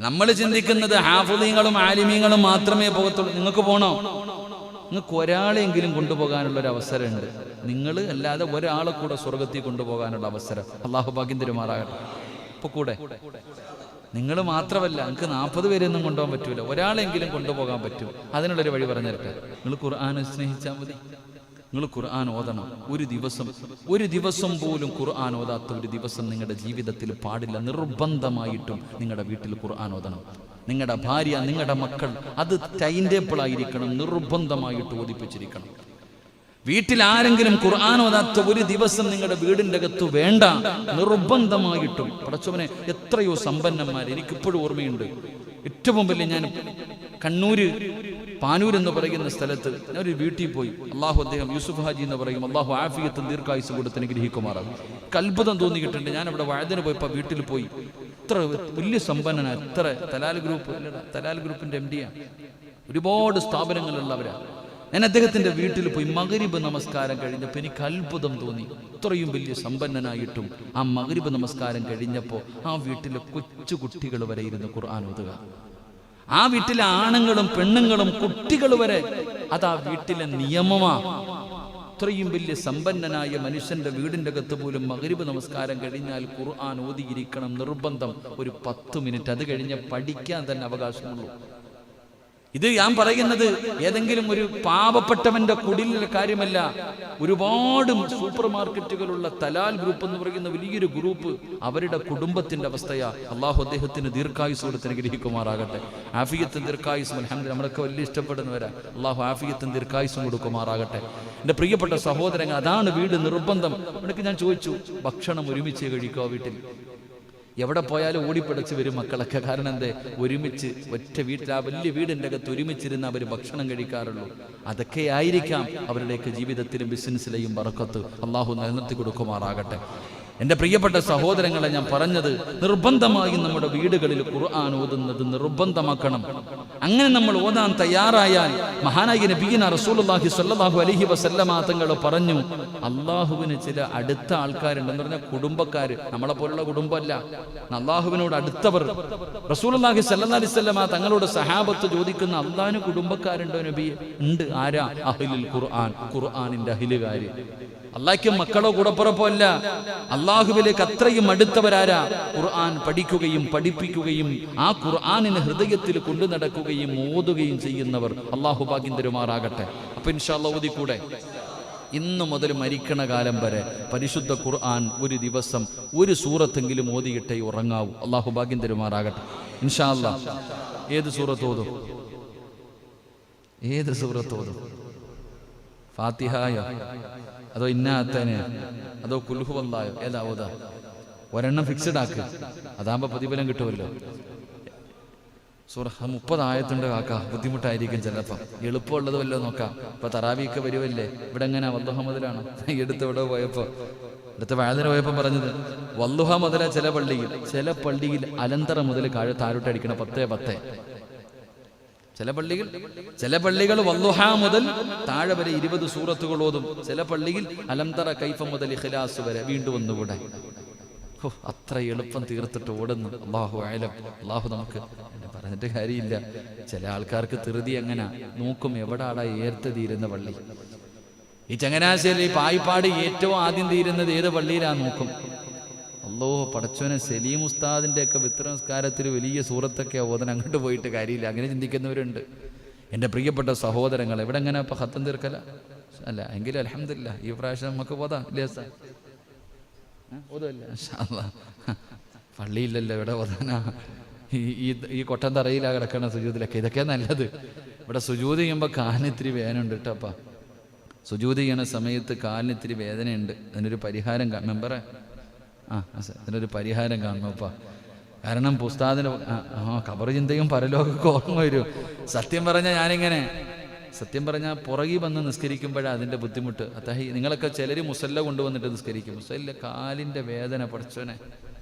നമ്മൾ ചിന്തിക്കുന്നത് ഹാഫിദീങ്ങളും ആലിമീങ്ങളും മാത്രമേ പോകത്തുള്ളൂ. നിങ്ങൾക്ക് പോകണോ? നിങ്ങൾക്ക് ഒരാളെങ്കിലും കൊണ്ടുപോകാനുള്ള ഒരു അവസരമുണ്ട്. നിങ്ങൾ അല്ലാതെ ഒരാളെ കൂടെ സ്വർഗത്തിൽ കൊണ്ടുപോകാനുള്ള അവസരം അള്ളാഹു ഭാഗ്യം തരുമാറാകട്ടെ. ഇപ്പൊ കൂടെ നിങ്ങൾ മാത്രമല്ല, നിങ്ങൾക്ക് 40 പേരെയൊന്നും കൊണ്ടുപോകാൻ പറ്റൂല. ഒരാളെങ്കിലും കൊണ്ടുപോകാൻ പറ്റും. അതിനുള്ളൊരു വഴി പറഞ്ഞു തരട്ടെ. നിങ്ങൾ ഖുർആനെ സ്നേഹിച്ചാൽ മതി. നിങ്ങൾ ഖുർആൻ ഓതണം. ഒരു ദിവസം പോലും ഖുർആൻ ഓതാത്ത ഒരു ദിവസം നിങ്ങളുടെ ജീവിതത്തിൽ പാടില്ല. നിർബന്ധമായിട്ടും നിങ്ങളുടെ വീട്ടിൽ ഖുർആൻ ഓതണം. നിങ്ങളുടെ ഭാര്യ, നിങ്ങളുടെ മക്കൾ, അത് ടൈം ടേബിൾ ആയിരിക്കണം. നിർബന്ധമായിട്ട് ഓതിപ്പിച്ചിരിക്കണം. വീട്ടിൽ ആരെങ്കിലും ഖുർആൻ ഓതാത്ത ഒരു ദിവസം നിങ്ങളുടെ വീടിൻ്റെ അകത്ത് വേണ്ട. നിർബന്ധമായിട്ടും. പടച്ചവനെ, എത്രയോ സമ്പന്നന്മാർ എനിക്കിപ്പോഴും ഓർമ്മയുണ്ട്. ഏറ്റവും വലിയ, ഞാൻ കണ്ണൂര് പാനൂർ എന്ന് പറയുന്ന സ്ഥലത്ത് ഒരു വീട്ടിൽ പോയി. അള്ളാഹു അദ്ദേഹം യൂസുഫ് ഹാജി എന്ന് പറയും, അള്ളാഹു ആഫിയത്തും ദീർഘായുസ് കൊടുത്ത് അനുഗ്രഹിക്കുമാറാകും. അത്ഭുതം തോന്നിയിട്ടുണ്ട്. ഞാൻ അവിടെ വഴുതിന് പോയപ്പോൾ വീട്ടിൽ പോയി. എത്ര വലിയ സമ്പന്നനാ, എത്ര തലാൽ ഗ്രൂപ്പിന്റെ MD ആണ്. ഒരുപാട് സ്ഥാപനങ്ങളുള്ളവരാ. ഞാൻ അദ്ദേഹത്തിന്റെ വീട്ടിൽ പോയി. മഗ്രിബ് നമസ്കാരം കഴിഞ്ഞപ്പോൾ എനിക്ക് അത്ഭുതം തോന്നി. ഇത്രയും വലിയ സമ്പന്നനായിട്ടും ആ മഗ്രിബ് നമസ്കാരം കഴിഞ്ഞപ്പോൾ ആ വീട്ടിലെ കൊച്ചു കുട്ടികൾ വരെ ഇരുന്ന് ഖുർആൻ ഓതുക. ആ വീട്ടിലെ ആണുങ്ങളും പെണ്ണുങ്ങളും കുട്ടികൾ വരെ അതാ വീട്ടിലെ നിയമമാ. ഇത്രയും വലിയ സമ്പന്നനായ മനുഷ്യന്റെ വീടിന്റെ അകത്ത് പോലും മഗ്രിബ് നമസ്കാരം കഴിഞ്ഞാൽ ഖുർആൻ ഓതിയിരിക്കണം, നിർബന്ധം. ഒരു 10 മിനിറ്റ്, അത് കഴിഞ്ഞ് പഠിക്കാൻ തന്നെ അവകാശമുള്ളൂ. ഇത് ഞാൻ പറയുന്നത് ഏതെങ്കിലും ഒരു പാവപ്പെട്ടവന്റെ കുടിലിലെ കാര്യമല്ല. ഒരുപാട് സൂപ്പർ മാർക്കറ്റുകളുള്ള തലാൽ ഗ്രൂപ്പ് എന്ന് പറയുന്ന വലിയൊരു ഗ്രൂപ്പ്, അവരുടെ കുടുംബത്തിന്റെ അവസ്ഥയാ. അള്ളാഹു അദ്ദേഹത്തിന് ദീർഘായുസ് കൊടുത്ത് അനുഗ്രഹിക്കുമാറാകട്ടെ. ആഫിയത്തും ദീർഘായുസും അൽഹംദുലില്ലാഹ് നമ്മളൊക്കെ വലിയ ഇഷ്ടപ്പെടുന്നവരാ. അള്ളാഹു ആഫിയത്തും ദീർഘായുസും കൊടുക്കുമാറാകട്ടെ. എൻ്റെ പ്രിയപ്പെട്ട സഹോദരങ്ങൾ, അതാണ് വീട് നിർബന്ധം. ഇവിടേക്ക് ഞാൻ ചോദിച്ചു, ഭക്ഷണം ഒരുമിച്ച് കഴിക്കുക വീട്ടിൽ? എവിടെ പോയാലും ഓടിപ്പിടച്ച് വരും മക്കളൊക്കെ. കാരണം എന്തേ? ഒരുമിച്ച് ഒറ്റ വീട്ടിൽ, ആ വലിയ വീടിൻ്റെ അകത്ത് ഒരുമിച്ചിരുന്ന് അവർ ഭക്ഷണം കഴിക്കാറുള്ളൂ. അതൊക്കെ ആയിരിക്കാം അവരുടെയൊക്കെ ജീവിതത്തിലും ബിസിനസ്സിലെയും ബറക്കത്ത്. അള്ളാഹു നിലനിർത്തി കൊടുക്കുമാറാകട്ടെ. എൻ്റെ പ്രിയപ്പെട്ട സഹോദരങ്ങളെ, ഞാൻ പറഞ്ഞത് നിർബന്ധമായും നമ്മുടെ വീടുകളിൽ ഖുർആൻ ഓതുന്നത് നിർബന്ധമാക്കണം. അങ്ങനെ നമ്മൾ ഓതാൻ തയ്യാറായാൽ, മഹാനായ നബിയിന റസൂലുള്ളാഹി സ്വല്ലല്ലാഹു അലൈഹി വസല്ലമ തങ്ങൾ പറഞ്ഞു, അള്ളാഹുവിന് ചില അടുത്ത ആൾക്കാരുണ്ടെന്ന് പറഞ്ഞാൽ കുടുംബക്കാർ, നമ്മളെ പോലുള്ള കുടുംബമല്ല, അള്ളാഹുവിനോട് അടുത്തവർ. റസൂലുള്ളാഹി സ്വല്ലല്ലാഹു അലൈഹി വസല്ലമ തങ്ങളോട് സഹാബത്ത് ചോദിക്കുന്ന, അള്ളാഹിന് കുടുംബക്കാരുണ്ടോ നബിയെ? ഉണ്ട്. ആരാ? അഹ്ലുൽ ഖുർആൻ, ഖുർആനിന്റെ അഹ്ലുകാര്. അള്ളാഹ്ക്കും മക്കളോ കൂടപ്പുറപ്പോ അല്ല, അള്ളാഹുവിലേക്ക് അത്രയും അടുത്തവരാരാ? ഖുർആൻ പഠിക്കുകയും പഠിപ്പിക്കുകയും ആ ഖുർആനിനെ ഹൃദയത്തിൽ കൊണ്ടു നടക്കുകയും ഓതുകയും ചെയ്യുന്നവർ. അള്ളാഹു ഭാഗ്യം തരുമാറാകട്ടെ. അപ്പൊ ഇൻഷാ അല്ലാഹ് ഓതിക്കൂടെ? ഇന്നു മുതൽ മരിക്കണ കാലം വരെ പരിശുദ്ധ ഖുർആൻ ഒരു ദിവസം ഒരു സൂറത്തെങ്കിലും ഓതിയിട്ടേ ഉറങ്ങാവൂ. അള്ളാഹു ഭാഗ്യം തരുമാറാകട്ടെ. ഇൻഷാ അല്ലാഹ്. ഏത് സൂറത്ത് ഓതും? ഏത് സൂറത്ത് ഓതും? ഫാത്തിഹയോ അതോ ഇന്നാത്തനെയോ അതോ കുൽഹു വല്ലായോ? ഏതാ ഓതാ? ഒരെണ്ണം ഫിക്സഡ് ആക്ക്, അതാകുമ്പോ പ്രതിഫലം കിട്ടുമല്ലോ. സൂറ 30 ആയത്തുണ്ട് കാക്ക, ബുദ്ധിമുട്ടായിരിക്കും ചിലപ്പം. എളുപ്പമുള്ളത് വല്ലോ നോക്കാം. ഇപ്പൊ തറാവീക്ക് വരുമല്ലേ, ഇവിടെ എങ്ങനെ വല്ലുഹ മുതലാണ്? എടുത്ത് വാഴത്തിന് പോയപ്പോ പറഞ്ഞത് വല്ലുഹ മുതല. ചില പള്ളിയിൽ അലന്തറ മുതൽ താഴോട്ടടിക്കണ 10-10. ചില പള്ളികൾ വല്ലുഹ മുതൽ താഴെ വരെ 20 സൂറത്തുകൾ ഓതും. ചില പള്ളിയിൽ അലംതറ കൈഫ മുതൽ ഇഖ്ലാസ് വരെ. വീണ്ടും ഒന്നുകൂടെ. അത്ര എളുപ്പം തീർത്തിട്ട് ഓടുന്നു. അല്ലാഹു അഅലം. അല്ലാഹു നമുക്ക് പറഞ്ഞിട്ട് കാര്യമില്ല. ചില ആൾക്കാർക്ക് ധൃതി എങ്ങനെ നോക്കും, എവിടാടാ ഏർത്ത് തീരുന്ന പള്ളി? ഈ ചങ്ങനാശ്ശേരി പായിപ്പാട് ഏറ്റവും ആദ്യം തീരുന്നത് ഏത് പള്ളിയിലാ നോക്കും. അല്ലോ പടച്ചോനെ, സലീം ഉസ്താദിന്റെ ഒക്കെ വിത്ര നമസ്കാരത്തിൽ വലിയ സൂറത്തൊക്കെ ഓതൻ, അങ്ങോട്ട് പോയിട്ട് കാര്യമില്ല. അങ്ങനെ ചിന്തിക്കുന്നവരുണ്ട്. എൻ്റെ പ്രിയപ്പെട്ട സഹോദരങ്ങൾ, എവിടെ എങ്ങനെ ഇപ്പൊ ഖത്തം തീർക്കല അല്ല എങ്കിലും അൽഹംദുലില്ലാഹ് ഈ പ്രാവശ്യം നമുക്ക് പോതാ ഇല്ലേ? പള്ളിയില്ലല്ലോ, ഇവിടെ ഓതാനാ? ഈ കൊട്ടം തറയിലാ കിടക്കണ സുജൂദിലൊക്കെ. ഇതൊക്കെ നല്ലത്. ഇവിടെ സുജൂദ് ചെയ്യുമ്പോൾ കാലിനിത്തിരി വേദനയുണ്ട് കേട്ടപ്പാ. സുജൂദ് ചെയ്യണ സമയത്ത് കാലിനിത്തിരി വേദനയുണ്ട്. അതിനൊരു പരിഹാരം മെമ്പറെ അതിനൊരു പരിഹാരം കാണണപ്പാ. കാരണം പുസ്താദിന് ഖബർ ചിന്തയും പരലോകമൊക്കെ ഓർമ്മ വരും. സത്യം പറഞ്ഞാൽ പുറകി വന്ന് നിസ്കരിക്കുമ്പോഴാണ് അതിൻ്റെ ബുദ്ധിമുട്ട്. അതായത് നിങ്ങളൊക്കെ ചിലർ മുസല്ല കൊണ്ടുവന്നിട്ട് നിസ്കരിക്കും. മുസല്ല കാലിൻ്റെ വേദന പഠിച്ചോനെ,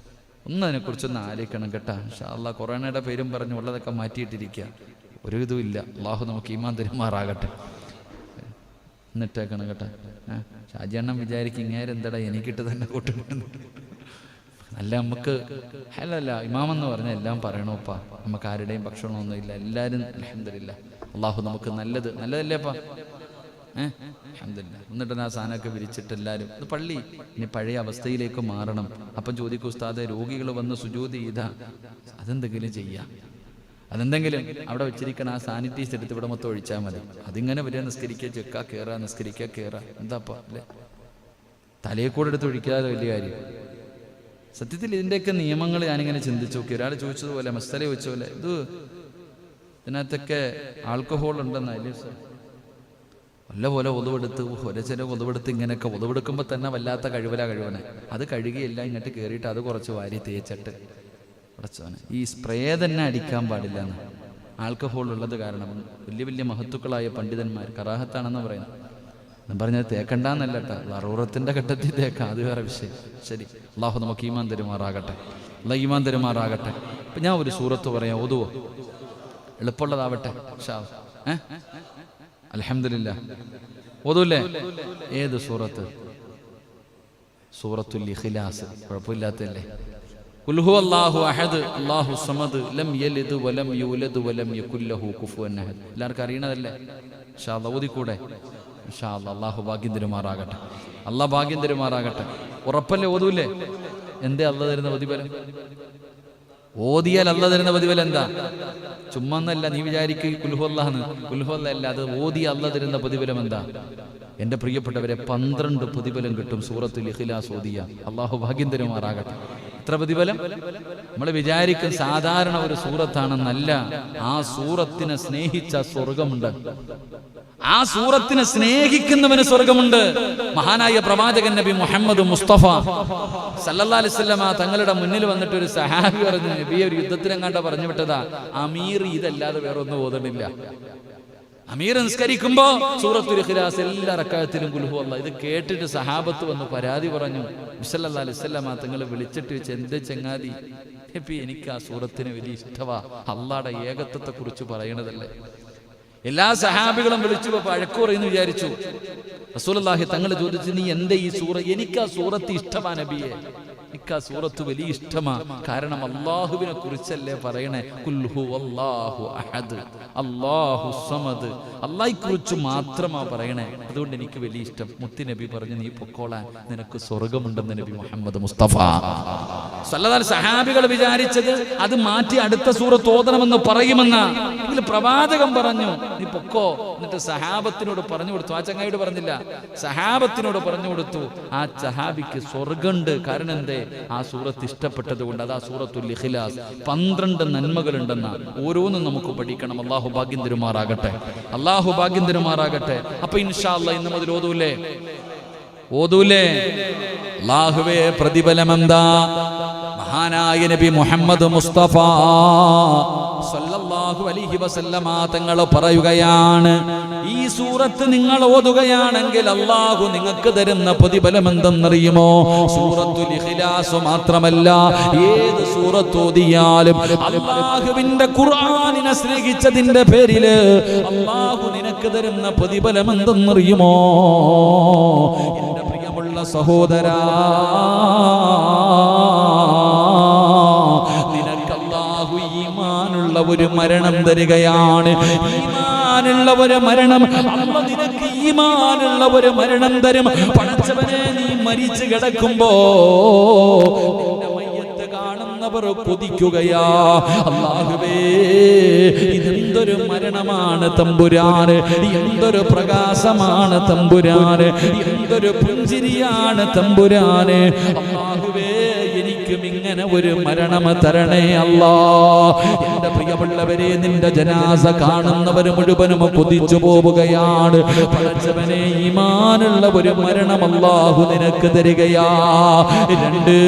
അതിനെക്കുറിച്ചൊന്ന് ആലോചിക്കണം കേട്ടാ. ഇൻഷാ അല്ലാഹ് കൊറോണയുടെ പേരും പറഞ്ഞു ഉള്ളതൊക്കെ മാറ്റിയിട്ടിരിക്കുക. ഒരു ഇതും ഇല്ല. അള്ളാഹു നമുക്ക് ഈമാൻ തരുമാറാകട്ടെ. എന്നിട്ടേക്കണം കേട്ടാ. ഷാജിയണ്ണം വിചാരിക്കും ഇങ്ങേരെന്തടാ എനിക്കിട്ട് തന്നെ കൂട്ടുന്നു. അല്ല, നമുക്ക് അല്ലല്ല ഇമാമെന്ന് പറഞ്ഞാൽ എല്ലാം പറയണോപ്പാ. നമുക്ക് ആരുടെയും ഭക്ഷണമൊന്നും ഇല്ല. എല്ലാവരും അൽഹംദുലില്ലാഹ്. അള്ളാഹു നമുക്ക് നല്ലതല്ലേപ്പാ. അൽഹംദുലില്ലാഹ്. എന്നിട്ട് ആ സാധനമൊക്കെ വിരിച്ചിട്ട് എല്ലാവരും ഇത് പള്ളി ഇനി പഴയ അവസ്ഥയിലേക്ക് മാറണം. അപ്പം ചോദിക്കും, ഉസ്താദെ രോഗികൾ വന്ന് സുജൂദ് ചെയ്താ അതെന്തെങ്കിലും ചെയ്യാം. അതെന്തെങ്കിലും അവിടെ വെച്ചിരിക്കണം. ആ സാനിറ്റൈസ് എടുത്ത് ഇവിടെ മൊത്തം ഒഴിച്ചാൽ മതി. അതിങ്ങനെ വരിക, നിസ്കരിക്കുക, ചെക്ക കയറുക, നിസ്കരിക്കുക കയറുക. എന്താപ്പാ അല്ലേ? തലയെ കൂടെ എടുത്ത് ഒഴിക്കാതെ വലിയ കാര്യം. സത്യത്തിൽ ഇതിൻ്റെയൊക്കെ നിയമങ്ങൾ ഞാനിങ്ങനെ ചിന്തിച്ചു നോക്കി. ഒരാൾ ചോദിച്ചതുപോലെ, മസ്തല ചോദിച്ചതുപോലെ, ഇതിനകത്തൊക്കെ ആൽക്കഹോൾ ഉണ്ടെന്നല്ലേ വല്ല പോലെ ഒതുവെടുത്ത് ചില ഒതുവെടുത്ത് ഇങ്ങനെയൊക്കെ ഒതുവെടുക്കുമ്പോൾ തന്നെ വല്ലാത്ത കഴിവനെ അത് കഴുകിയെല്ലാം ഇങ്ങോട്ട് കയറിയിട്ട് അത് കുറച്ച് വാരി തേച്ചിട്ട് അടച്ചവനെ. ഈ സ്പ്രേ തന്നെ അടിക്കാൻ പാടില്ല എന്ന് ആൽക്കഹോൾ ഉള്ളത് കാരണം വലിയ മഹത്തുക്കളായ പണ്ഡിതന്മാർ കറാഹത്താണെന്ന് പറയുന്നു. എന്ന് പറഞ്ഞത് തേക്കണ്ടെന്നല്ല കേട്ടോ, അറൂറത്തിൻ്റെ ഘട്ടത്തിൽ തേക്കാം, അത് വേറെ വിഷയം. ശരി, അള്ളാഹു നമുക്ക് ഈമാൻ തരുമാറാകട്ടെ. ഇപ്പം ഞാൻ ഒരു സൂറത്ത് പറയാം, ഓതുവോ? എളുപ്പമുള്ളതാവട്ടെ. അൽഹംദുലില്ലാഹ്. ഓതൂല്ലേ? ഏത് സൂറത്ത്? സൂറത്തുൽ ഇഖ്ലാസ്. കുഴപ്പമില്ലാത്തല്ലേ? ഖുൽ ഹുവല്ലാഹു അഹദ് അല്ലാഹു സമദ് ലം യലിദ് വലം യൂലദ് വലം യകുൽ ലഹു കുഫുവൻ അഹദ്. എല്ലാവർക്കും അറിയണതല്ലേ? ഇൻഷാ അല്ലാഹ് ഓതിക്കൂടെ? ഇൻഷാ അല്ലാഹ്. അല്ലാഹു ഭാഗ്യം തരുമാറാകട്ടെ. അല്ലാഹ് ഭാഗ്യം തരുമാറാകട്ടെ. ഉറപ്പല്ലേ? ഓതൂല്ലേ? എന്തേ അല്ലാഹ് തരുന്ന പ്രതിഫലം? ഓതിയാൽ അല്ലാഹ് തരുന്ന പ്രതിഫലം എന്താ? ചുമ്മാ എന്നല്ല നീ വിചാരിക്കുക കുൽഹുവല്ലാഹ്. കുൽഹുവല്ലാഹ് അല്ല, അത് ഓതിയ അല്ലാഹ് തരുന്ന പ്രതിഫലം എന്താ? എൻ്റെ പ്രിയപ്പെട്ടവരെ, 12 പ്രതിഫലം കിട്ടും സൂറത്തുൽ ഇഖ്ലാസ് ഓതിയ. അല്ലാഹു ഭാഗ്യം തരുമാറാകട്ടെ. എത്ര പ്രതിഫലം? നമ്മൾ വിചാരിക്കും സാധാരണ ഒരു സൂറത്താണെന്നല്ല. ആ സൂറത്തിനെ സ്നേഹിച്ച സ്വർഗമുണ്ട്. ആ സൂറത്തിനെ സ്നേഹിക്കുന്നവന് സ്വർഗമുണ്ട്. മഹാനായ പ്രവാചകൻ നബി മുഹമ്മദ് മുസ്തഫ സല്ലല്ലാഹു അലൈഹി വസല്ലമ തങ്ങളുടെ മുന്നിൽ വന്നിട്ട് ഒരു സഹാബി പറഞ്ഞു, നബി ഒരു യുദ്ധത്തിനെങ്ങാണ്ട പറഞ്ഞു വിട്ടതാ, അമീർ ഇതല്ലാതെ വേറെ ഒന്നും ഓതണില്ല. അമീർ നിസ്കരിക്കുമ്പോ സൂറത്തുൽ ഇഖ്ലാസ് എല്ലാ റക്അത്തിലും ഖുൽ ഹുവല്ലാഹ്. ഇത് കേട്ടിട്ട് സഹാബത്ത് വന്ന് പരാതി പറഞ്ഞു. സല്ലല്ലാഹു അലൈഹി വസല്ലമ തങ്ങൾ വിളിച്ചിട്ട് വെച്ച്, എന്റെ ചങ്ങാതി നബി, എനിക്ക് ആ സൂറത്തിന് വലിയ ഇഷ്ടവാ, അള്ളാഹുടെ ഏകത്വത്തെ കുറിച്ച് പറയണതല്ലേ. എല്ലാ സഹാബികളും വിളിച്ചു വഴക്കു പറയുന്നു വിചാരിച്ചു. റസൂലുള്ളാഹി തങ്ങൾ ചോദിച്ചു, നീ എന്റെ ഈ സൂറ, എനിക്ക് ആ സൂറത്ത് ഇഷ്ടമാ നബിയെ, എനിക്ക് ആ സൂറത്ത് വലിയ ഇഷ്ടമാ. കാരണം അള്ളാഹുവിനെ കുറിച്ചല്ലേ പറയണേ. ഖുൽ ഹുവല്ലാഹു അഹദ് അല്ലാഹു സമദ്, അള്ളാഹിനെ കുറിച്ച് മാത്രമാ പറയണേ. അതുകൊണ്ട് എനിക്ക് വലിയ ഇഷ്ടം. മുത്തി നബി പറഞ്ഞു, നീ പൊക്കോളാൻ, നിനക്ക് സ്വർഗമുണ്ടെന്ന് നബി മുഹമ്മദ് മുസ്തഫ സല്ലല്ലാഹു അലൈഹി വസല്ലം. സഹാബികൾ വിചാരിച്ചത് അത് മാറ്റി അടുത്ത സൂറത്ത് ഓതണമെന്ന് പറയുമെന്ന. പ്രവാചകൻ പറഞ്ഞു, നീ പൊക്കോ. എന്നിട്ട് സഹാബത്തിനോട് പറഞ്ഞു കൊടുത്തു. ആ ചങ്ങായിയോട് പറഞ്ഞില്ല, സഹാബത്തിനോട് പറഞ്ഞു കൊടുത്തു. ആ സഹാബിക്ക് സ്വർഗമുണ്ട്. കാരണം എന്തേ? ആ സൂറത്ത് ഇഷ്ടപ്പെട്ടത് കൊണ്ട്. അതാ സൂറത്തുൽ ഇഖ്ലാസ്. 12 നന്മകളുണ്ടെന്ന. ഓരോന്നും നമുക്ക് പഠിക്കണം. അല്ലാഹു ഭാഗ്യം തരുമാറാകട്ടെ. അല്ലാഹു ഭാഗ്യം തരുമാറാകട്ടെ. അപ്പൊ ഇൻഷാ അല്ലാഹ് ഇന്ന് മുതൽ ഓതൂലേ? അല്ലാഹുവേ, പ്രതിഫലം എന്താ? മഹാനായ നബി മുഹമ്മദ് മുസ്തഫ സല്ലല്ലാഹു അലൈഹി വസല്ലമ തങ്ങൾ പറയുകയാണ്, ഈ സൂറത്ത് നിങ്ങൾ ഓതുകയാണെങ്കിൽ അല്ലാഹു നിങ്ങൾക്ക് തരുന്ന പ്രതിഫലം എന്തെന്നറിയുമോ? സൂറത്തുൽ ഇഖ്ലാസ് മാത്രമല്ല, ഏത് സൂറത്ത് ഓതിയാലും അല്ലാഹുവിന്റെ ഖുർആനിനെ സ്നേഹിച്ചതിന്റെ പേരില് അല്ലാഹു നിനക്ക് തരുന്ന പ്രതിഫലം എന്തെന്നറിയുമോ? എന്റെ പ്രിയമുള്ള സഹോദരാ, ഈമാനുള്ള ഒരു മരണം തരികയാണ്. ഈമാനുള്ള ഒരു മരണം. അല്ലാഹു നിനക്ക് ഈമാനുള്ള ഒരു മരണം തരും. പടച്ചവനെ, നീ മരിച്ചു കിടക്കുമ്പോ നിന്റെ മയ്യത്ത് കാണുന്നവർ കൊതിക്കുകയാ, അല്ലാഹുവേ ഇതെന്തൊരു മരണമാണ് തമ്പുരാന്, എന്തൊരു പ്രകാശമാണ് തമ്പുരാന്, എന്തൊരു പുഞ്ചിരിയാണ് തമ്പുരാന്. അല്ലാഹുവേ, എനിക്കും ഇങ്ങനെ ഒരു മരണം തരണേ അല്ലാ. എന്റെ പ്രിയമുള്ളവരെ, നിന്റെ ജനാസ കാണുന്നവർ മുഴുവനും കൊതിച്ചു പോവുകയാണ്. പടച്ചവനെ, ഈമാനുള്ള ഒരു മരണം അല്ലാഹു നിനക്ക് തരികയാ. 2,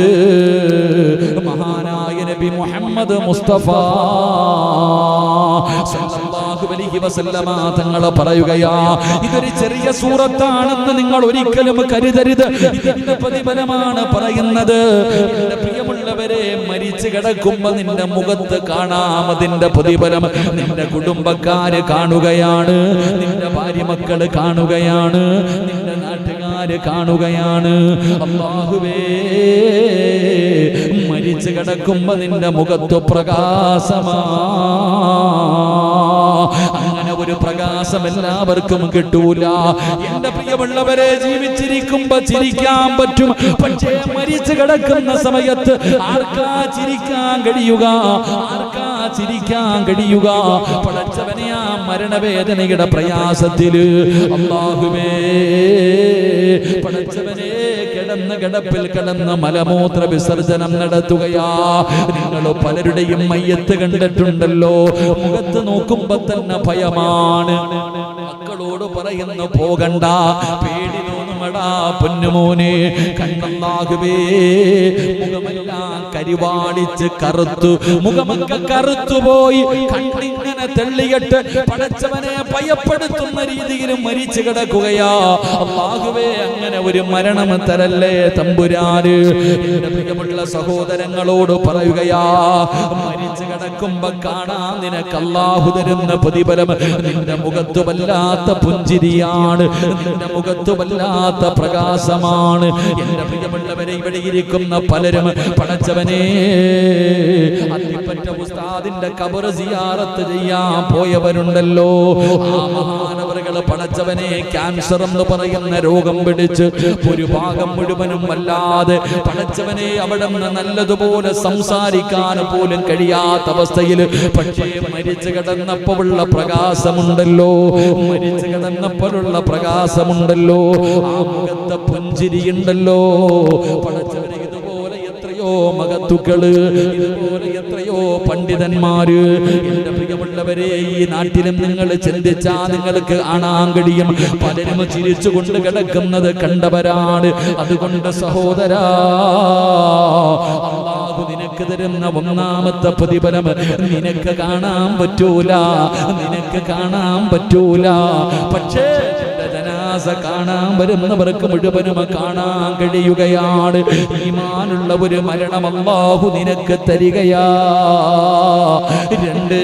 മഹാനായ നബി മുഹമ്മദ് മുസ്തഫ സല്ലല്ലാഹു അലൈഹി വസല്ലമ തങ്ങൾ പറയുകയാ, ഇതൊരു ചെറിയ സൂറത്താണെന്ന് നിങ്ങൾ ഒരിക്കലും കരുതരുത്. ഇതിന്റെ പ്രതിഫലമാണ് പറയുന്നത്. എന്റെ പ്രിയമുള്ളവരെ, മരിച്ചു കിടക്കുമ്പോ നിന്റെ മുഖത്ത് കാണാം അതിന്റെ പ്രതിഫലം. നിന്റെ കുടുംബക്കാര് കാണുകയാണ്, നിന്റെ ഭാര്യ മക്കള് കാണുകയാണ്, നിന്റെ നാട്ടുകാര് കാണുകയാണ്. അല്ലാഹുവേ, മരിച്ചു കിടക്കുമ്പോ നിന്റെ മുഖത്ത് പ്രകാശമാ. അങ്ങനെ ഒരു പ്രകാശം എല്ലാവർക്കും കിട്ടൂല. എന്റെ പ്രിയമുള്ളവരെ, ജീവിച്ചിരിക്കുമ്പോ ചിരിക്കാൻ പറ്റും, പക്ഷേ മരിച്ചു കിടക്കുന്ന സമയത്ത് ആർക്കാ ചിരിക്കാൻ കഴിയുക? ആർക്കാ ചിരിക്കാൻ കഴിയുക? പടച്ചവനെ, ആ മരണവേദനയുടെ പ്രയാസത്തില് അല്ലാഹുവേ, പടച്ചവനെ, കിടപ്പിൽ കിടന്ന് മലമൂത്ര വിസർജനം നടത്തുകയാ. നിങ്ങൾ പലരുടെയും മയ്യത്ത് കണ്ടിട്ടുണ്ടല്ലോ, മുഖത്ത് നോക്കുമ്പോ തന്നെ ഭയമാണ്. മക്കളോട് പറയുന്നു, പോകണ്ട, പേടി തോന്നുമടാ പൊന്നുമോനെ. കണ്ണല്ലാഹുവേ, മുഖമെല്ലാം കരിവാളിച്ച് കറുത്തു, മുഖമൊക്കെ കറുത്തുപോയി, കണ്ണിങ്ങനെ ഇങ്ങനെ തെള്ളിയിട്ട് പടച്ചവനെ ഭയപ്പെടുത്തുന്ന രീതിയിൽ മരിച്ചു കിടക്കുകയാ. അല്ലാഹുവേ, അങ്ങനെ ഒരു മരണം തരല്ലേ തമ്പുരാന്. എന്റെ പ്രിയമുള്ള സഹോദരങ്ങളോട് പറയുകയാ, മരിച്ചു കിടക്കുമ്പോ കാണാൻ നിനക്ക് അല്ലാഹു തരുന്ന പ്രതിഫലം നിന്റെ മുഖത്ത് വല്ലാത്ത പുഞ്ചിരിയാണ്, നിന്റെ മുഖത്ത് വല്ലാത്ത പ്രകാശമാണ്. എന്റെ പ്രിയമുള്ളവരെ, ഇവിടെ ഇരിക്കുന്ന പലരും പടച്ചവനെ അത്തിപ്പറ്റ ഉസ്താദിന്റെ ഖബർ സിയാറത്ത് ചെയ്യാൻ പോയവരുണ്ടല്ലോ. ആ മഹാനവറുകൾ പടച്ചവനെ ക്യാൻസർ എന്ന് പറയുന്ന രോഗം പിടിച്ച് ഒരു ഭാഗം മുഴുവനും വല്ലാതെ പടച്ചവനെ അവിടെ നിന്ന് നല്ലതുപോലെ സംസാരിക്കാൻ പോലും കഴിയാത്ത അവസ്ഥയിൽ, പക്ഷേ മരിച്ചു കിടന്നപ്പോഴുള്ള പ്രകാശമുണ്ടല്ലോ, മരിച്ചു കിടന്നപ്പോഴുള്ള പ്രകാശമുണ്ടല്ലോ, ആ മുഖത്തെ പുഞ്ചിരിയുണ്ടല്ലോ. പടച്ചവനെ ഇതുപോലെ എത്രയോ മഹത്തുക്കള്, ഇതുപോലെ എത്രയോ പണ്ഡിതന്മാര് എന്റെ പ്രിയമുള്ളവരെ ഈ നാട്ടിലും നിങ്ങൾ ചിന്തിച്ചാ നിങ്ങൾക്ക് കാണാൻ കഴിയും. പലരും ചിരിച്ചുകൊണ്ട് കിടക്കുന്നത് കണ്ടവരാണ്. അതുകൊണ്ട് സഹോദരാ, അല്ലാഹു നിനക്ക് തരുന്ന ഒന്നാമത്തെ പ്രതിഫലം നിനക്ക് കാണാൻ പറ്റൂല, നിനക്ക് കാണാൻ പറ്റൂല. പക്ഷേ ജനാസ കാണാൻ വരുന്നവർക്ക് മുഴുവനും കാണാൻ കഴിയുകയാണ്. ഈമാനുള്ള ഒരു മരണം അല്ലാഹു നിനക്ക് തരികയാ. രണ്ട്,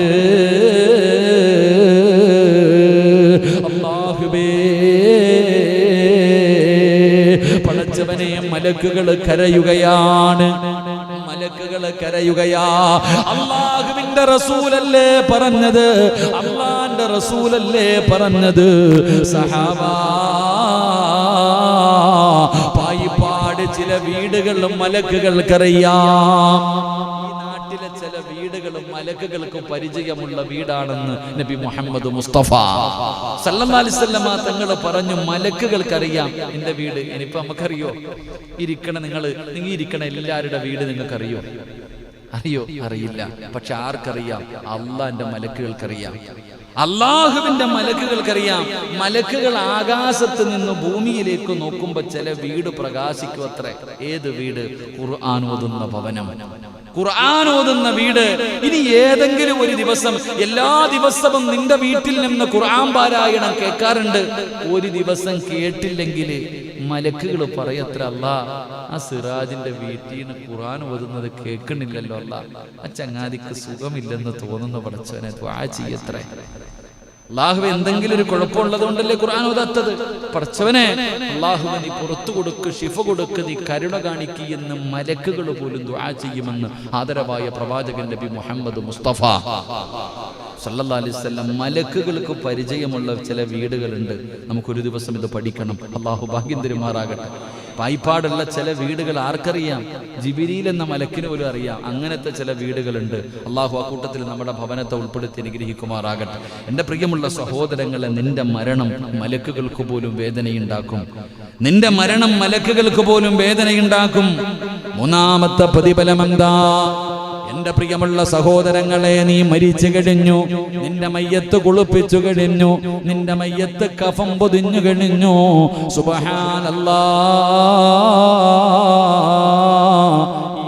അല്ലാഹുവേ പടച്ചവനെ മലക്കുകൾ കരയുകയാണ്, മലക്കുകൾ കരയുകയാ. അല്ലാഹുവിന്റെ റസൂലല്ലേ പറഞ്ഞത്, അല്ലാഹുവിന്റെ റസൂലല്ലേ പറഞ്ഞത്, സഹാബാ പായിപ്പാട് ചില വീടുകളിലും മലക്കുകൾക്കറിയാം. ചില വീടുകളും മലക്കുകൾക്ക് പരിചയമുള്ള വീടാണെന്ന് നബി മുഹമ്മദ് മുസ്തഫ സല്ലല്ലാഹു അലൈഹി വസല്ലം തങ്ങൾ പറഞ്ഞു. മലക്കുകൾക്കറിയാം എന്റെ വീട്. ഇനിയിപ്പോ നമുക്കറിയോ? നിങ്ങൾ ഇരിക്കണ എല്ലാവരുടെ വീട് നിങ്ങൾക്കറിയോ? അറിയോ? അറിയില്ല. പക്ഷെ ആർക്കറിയാം? അള്ളാന്റെ മലക്കുകൾക്കറിയാം, അള്ളാഹുവിന്റെ മലക്കുകൾക്കറിയാം. മലക്കുകൾ ആകാശത്ത് നിന്ന് ഭൂമിയിലേക്ക് നോക്കുമ്പോ ചില വീട് പ്രകാശിക്കും അത്രേ. ഏത് വീട്? ഖുർആൻ ഓതുന്ന ഭവനം, ഖുർആൻ ഓതുന്ന വീട്. ഇനി ഏതെങ്കിലും ഒരു ദിവസം, എല്ലാ ദിവസവും നിന്റെ വീട്ടിൽ നിന്ന് ഖുർആൻ പാരായണം കേൾക്കാറുണ്ട്. ഒരു ദിവസം കേട്ടില്ലെങ്കിൽ മലക്കുകൾ പറയത്ര, അല്ലാ ആ സിറാജിന്റെ വീട്ടിൽ നിന്ന് ഖുർആൻ ഓതുന്നത് കേൾക്കണില്ലല്ലോ, അല്ലാ ആ ചങ്ങാതിക്ക് സുഖമില്ലെന്ന് തോന്നുന്ന പടച്ചവനെ ദുആ ചെയ്യത്രേ. അല്ലാഹുവേ, എന്തെങ്കിലും ഒരു കുഴപ്പമുള്ളത് കൊണ്ടല്ലേ ഖുർആൻ ഓതാത്തത്? പടച്ചവനെ, അല്ലാഹുവേ നീ പുറത്തു കൊടുക്ക്, ശിഫ കൊടുക്ക്, നീ കരുണ കാണിക്ക് എന്ന് മലക്കുകൾ പോലും ദുആ ചെയ്യുമെന്ന് ആദരവായ പ്രവാചകൻ നബി മുഹമ്മദ് മുസ്തഫ സല്ലല്ലാഹു അലൈഹി വസല്ലം. മലക്കുകൾക്ക് പരിചയമുള്ള ചില വീടുകളുണ്ട്. നമുക്കൊരു ദിവസം ഇത് പഠിക്കണം. അല്ലാഹു ഭാഗ്യം തരുമാറാകട്ടെ. പായിപ്പാടുള്ള ചില വീടുകൾ ആർക്കറിയാം? ജിബിരിൽ എന്ന മലക്കിന് പോലും അറിയാം. അങ്ങനത്തെ ചില വീടുകളുണ്ട്. അള്ളാഹു ആ കൂട്ടത്തിൽ നമ്മുടെ ഭവനത്തെ ഉൾപ്പെടുത്തി അനുഗ്രഹിക്കുമാറാകട്ടെ. എൻ്റെ പ്രിയമുള്ള സഹോദരങ്ങളെ, നിന്റെ മരണം മലക്കുകൾക്ക് പോലും വേദനയുണ്ടാക്കും. നിന്റെ മരണം മലക്കുകൾക്ക് പോലും വേദനയുണ്ടാക്കും. മൂന്നാമത്തെ പ്രതിഫലം എന്താ? എന്റെ പ്രിയമുള്ള സഹോദരങ്ങളെ, നീ മരിച്ചു കഴിഞ്ഞു, നിന്റെ മയ്യത്ത് കുളിപ്പിച്ചു കഴിഞ്ഞു, നിന്റെ മയ്യത്ത് കഫം പൊതിഞ്ഞു കഴിഞ്ഞു. സുബ്ഹാനല്ലാഹ്,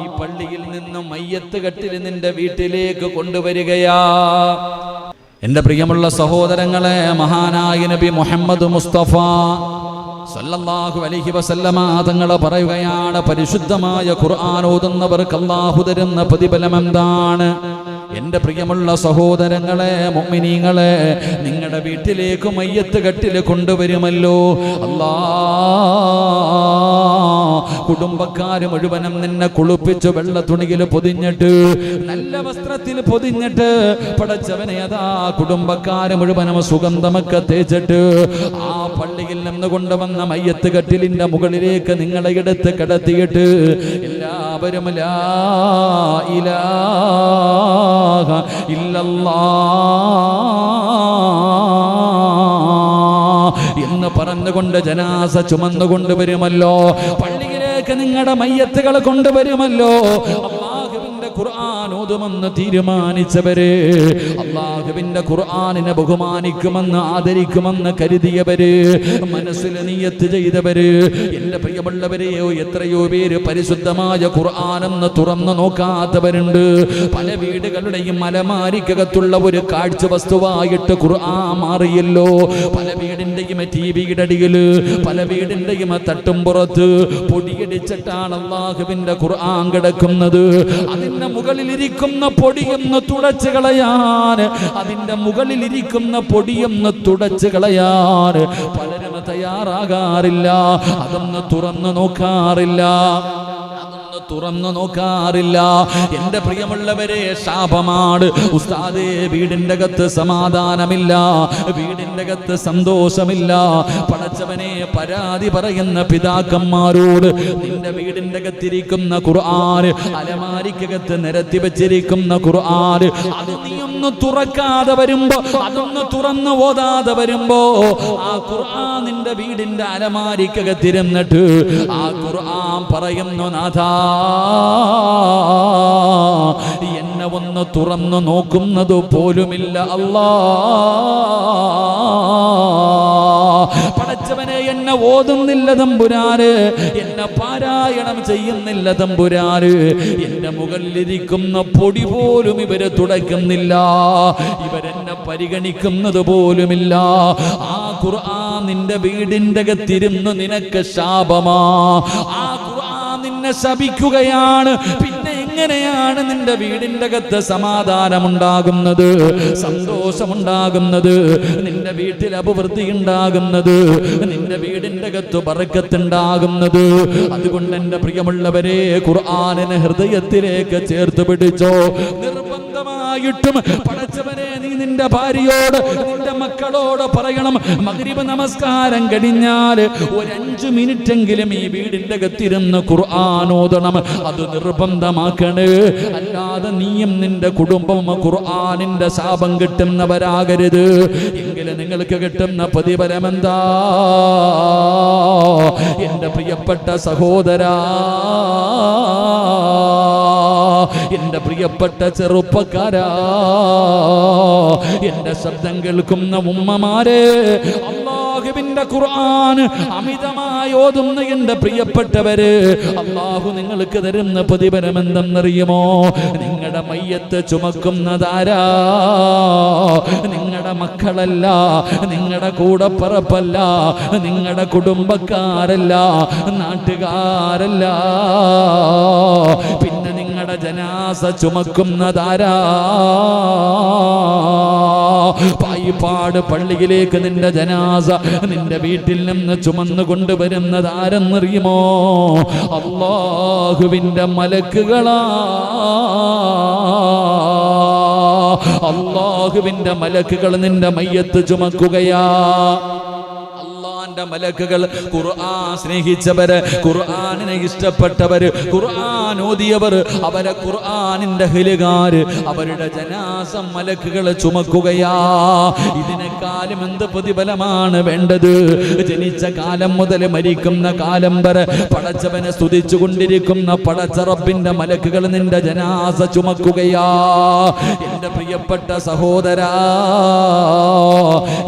ഈ പള്ളിയിൽ നിന്നും മയ്യത്ത് കട്ടിൽ നിന്റെ വീട്ടിലേക്ക് കൊണ്ടുവരികയാ. എന്റെ പ്രിയമുള്ള സഹോദരങ്ങളെ, മഹാനായ നബി മുഹമ്മദ് മുസ്തഫ സല്ലല്ലാഹു അലൈഹി വസല്ലമ തങ്ങൾ പറയുകയാണ്, പരിശുദ്ധമായ ഖുർആൻ ഓതുന്നവർക്ക് അല്ലാഹു തരുന്ന പ്രതിഫലം എന്താണ്? എന്റെ പ്രിയമുള്ള സഹോദരങ്ങളെ, മുഅ്മിനീങ്ങളെ, നിങ്ങളുടെ വീട്ടിലേക്ക് മയ്യത്ത് കട്ടിൽ കൊണ്ടുവരുമല്ലോ. കുടുംബക്കാര് മുഴുവനും നിന്നെ കുളിപ്പിച്ച് വെള്ള തുണിയിൽ പൊതിഞ്ഞിട്ട്, നല്ല വസ്ത്രത്തിൽ പൊതിഞ്ഞിട്ട്, പടച്ചവനെ അതാ കുടുംബക്കാര് മുഴുവനും സുഗന്ധമൊക്കെ തേച്ചിട്ട് ആ പള്ളിയിൽ നിന്ന് കൊണ്ടുവന്ന മയ്യത്ത് കട്ടിലിന്റെ മുകളിലേക്ക് നിങ്ങളെ എടുത്ത് കിടത്തിയിട്ട് എല്ലാവരും ലാ ഇലാഹ ഇല്ലല്ലാഹ് എന്ന് പറഞ്ഞുകൊണ്ട് ജനാസ ചുമന്നുകൊണ്ട് വരുമല്ലോ. പള്ളിയിലേക്ക് നിങ്ങളുടെ മയ്യത്തുകൾ കൊണ്ടുവരുമല്ലോ. അല്ലാഹുവിന്റെ ഖുർആൻ ഓതുമെന്ന് തീരുമാനിച്ചവരെ അല്ലാഹുവിന്റെ ഖുർആനിനെ ബഹുമാനിക്കുമെന്ന് ആദരിക്കുമെന്ന് കരുതിയവര്, മനസ്സിൽ നിയ്യത്ത് ചെയ്തവര്, എന്റെ പ്രിയമുള്ളവരെ, എത്രയോ പേര് പരിശുദ്ധമായ ഖുർആനെന്ന് തുറന്നു നോക്കാത്തവരുണ്ട്. പല വീടുകളുടെയും അലമാരിക്കകത്തുള്ള ഒരു കാഴ്ച വസ്തുവായിട്ട് ഖുർആൻ മാറിയല്ലോ. പല വീടിന്റെയും ടിവിയുടെ അടിയിൽ, പല വീടിന്റെയും തട്ടുംപുറത്ത് പൊടിയടിച്ചിട്ടാണ് അല്ലാഹുവിന്റെ ഖുർആൻ കിടക്കുന്നത്. അതിന്റെ മുകളിലിരിക്കുന്ന പൊടിയൊന്ന് തുടച്ചു കളയാൻ, അതിന്റെ മുകളിലിരിക്കുന്ന പൊടിയൊന്ന് തുടച്ചു കളയാൻ പലരും തയ്യാറാകാറില്ല. അതൊന്ന് തുറന്നു നോക്കാറില്ല, തുറന്നു നോക്കാറില്ല. എന്റെ പ്രിയമുള്ളവരെ, ശാപമാണ്. ഉസ്താദേ, വീടിന്റെ അകത്ത് സമാധാനമില്ല, വീടിന്റെ അകത്ത് സന്തോഷമില്ല. പടച്ചവനെ, പരാതി പറയുന്ന പിതാക്കന്മാരോട്, നിന്റെ വീടിന്റെ അകത്തിരിക്കുന്ന ഖുർആൻ, അലമാരിക്കകത്ത് നിരത്തി വെച്ചിരിക്കുന്ന ഖുർആൻ, അത് നീ ഒന്ന് തുറക്കാതെ വരുമ്പോ, അതൊന്ന് തുറന്നു ഓതാതെ വരുമ്പോ, ആ ഖുർആൻ നിന്റെ വീടിന്റെ അലമാരിക്കകത്തിരുന്നിട്ട് ആ ഖുർആൻ പറയുന്നു, നാഥാ, എന്നെ ഒന്ന് തുറന്നു നോക്കുന്നത് പോലുമില്ല അല്ലാ. പടച്ചവനെ, എന്നെ ഓതുന്നില്ല തമ്പുരാന്, എന്നെ പാരായണം ചെയ്യുന്നില്ല തമ്പുരാന്, എന്റെ മുകളിലിരിക്കുന്ന പൊടി പോലും ഇവര് തുടയ്ക്കുന്നില്ല, ഇവരെന്നെ പരിഗണിക്കുന്നത് പോലുമില്ല. ആ ഖുർആൻ നിന്റെ വീടിന്റെ അകത്തിരുന്ന് നിനക്ക് ശാപമാ. ആ ഖുർആൻ നിന്നെ ശപിക്കുകയാണ്. പിന്നെ എങ്ങനെയാണ് നിന്റെ വീടിന്റെ അകത്ത് സമാധാനമുണ്ടാകുന്നത്, സന്തോഷമുണ്ടാകുന്നത്, നിന്റെ വീട്ടിൽ അഭിവൃദ്ധി ഉണ്ടാകുന്നത്, നിന്റെ വീടിന്റെ അകത്ത് ബറക്കത്തുണ്ടാകുന്നത്? അതുകൊണ്ട് എന്റെ പ്രിയമുള്ളവരെ, ഖുർആനിനെ ഹൃദയത്തിലേക്ക് ചേർത്ത് പിടിച്ചോ. നിർബന്ധമായിട്ടും പടച്ചവനെ, നീ നിന്റെ ഭാര്യയോട്, നിന്റെ മക്കളോട് പറയണം, മഗ്രിബ് നമസ്കാരം കഴിഞ്ഞാൽ ഒരു 5 മിനിറ്റെങ്കിലും ഈ വീടിന്റെ അകത്തിരുന്ന് ഖുർആൻ ഓതണം. അത് നിർബന്ധമാക്കണേ. അല്ലാതെ നീയും നിന്റെ കുടുംബം ഖുർആനിന്റെ ശാപം കിട്ടുന്നവരാകരുത്. എങ്കിൽ നിങ്ങൾക്ക് കിട്ടുന്ന പ്രതിഫലം എന്താ? എന്റെ പ്രിയപ്പെട്ട സഹോദരാ, എന്റെ പ്രിയപ്പെട്ട ചെറുപ്പക്കാരാ, എന്റെ ശബ്ദം കേൾക്കുന്ന ഉമ്മമാരെ, അല്ലാഹുവിന്റെ ഖുർആൻ അമിതമായി ഓതുന്ന എന്റെ പ്രിയപ്പെട്ടവര്, അല്ലാഹു നിങ്ങൾക്ക് തരുന്ന പ്രതിഫലം എന്തെന്നറിയുമോ? നിങ്ങളുടെ മയ്യത്ത് ചുമക്കുന്നതാരാ? നിങ്ങളുടെ മക്കളല്ല, നിങ്ങളുടെ കൂടപ്പറപ്പല്ല, നിങ്ങളുടെ കുടുംബക്കാരല്ല, നാട്ടുകാരല്ല. പിന്നെ നിങ്ങളുടെ ജനാസ ചുമക്കുന്നതാരാ? പായിപ്പാട് പള്ളിയിലേക്ക് നിന്റെ ജനാസ നിന്റെ വീട്ടിൽ നിന്ന് ചുമന്നു കൊണ്ടുവരുന്നതാരെന്നറിയുമോ? അല്ലാഹുവിന്റെ മലക്കുകളാ. അല്ലാഹുവിന്റെ മലക്കുകൾ നിന്റെ മയ്യത്ത് ചുമക്കുകയാ. മലക്കുകൾ, ഖുർആൻ സ്നേഹിച്ചവര്, ഖുർആനിനെ ഇഷ്ടപ്പെട്ടവര്, ഖുർആൻ ഓതിയവർ, അവരെ ഖുർആനിന്റെ അഹ്ലുകാര്, അവരുടെ ജനാസ മലക്കുകൾ ചുമക്കുകയാ. ഇതിനേക്കാളും എന്ത് പ്രതിഫലമാണ് വേണ്ടത്? ജനിച്ച കാലം മുതൽ മരിക്കുന്ന കാലം വരെ പടച്ചവനെ സ്തുതിച്ചു കൊണ്ടിരിക്കുന്ന പടച്ച റബ്ബിന്റെ മലക്കുകൾ നിന്റെ ജനാസ ചുമക്കുകയാ. എന്റെ പ്രിയപ്പെട്ട സഹോദരാ,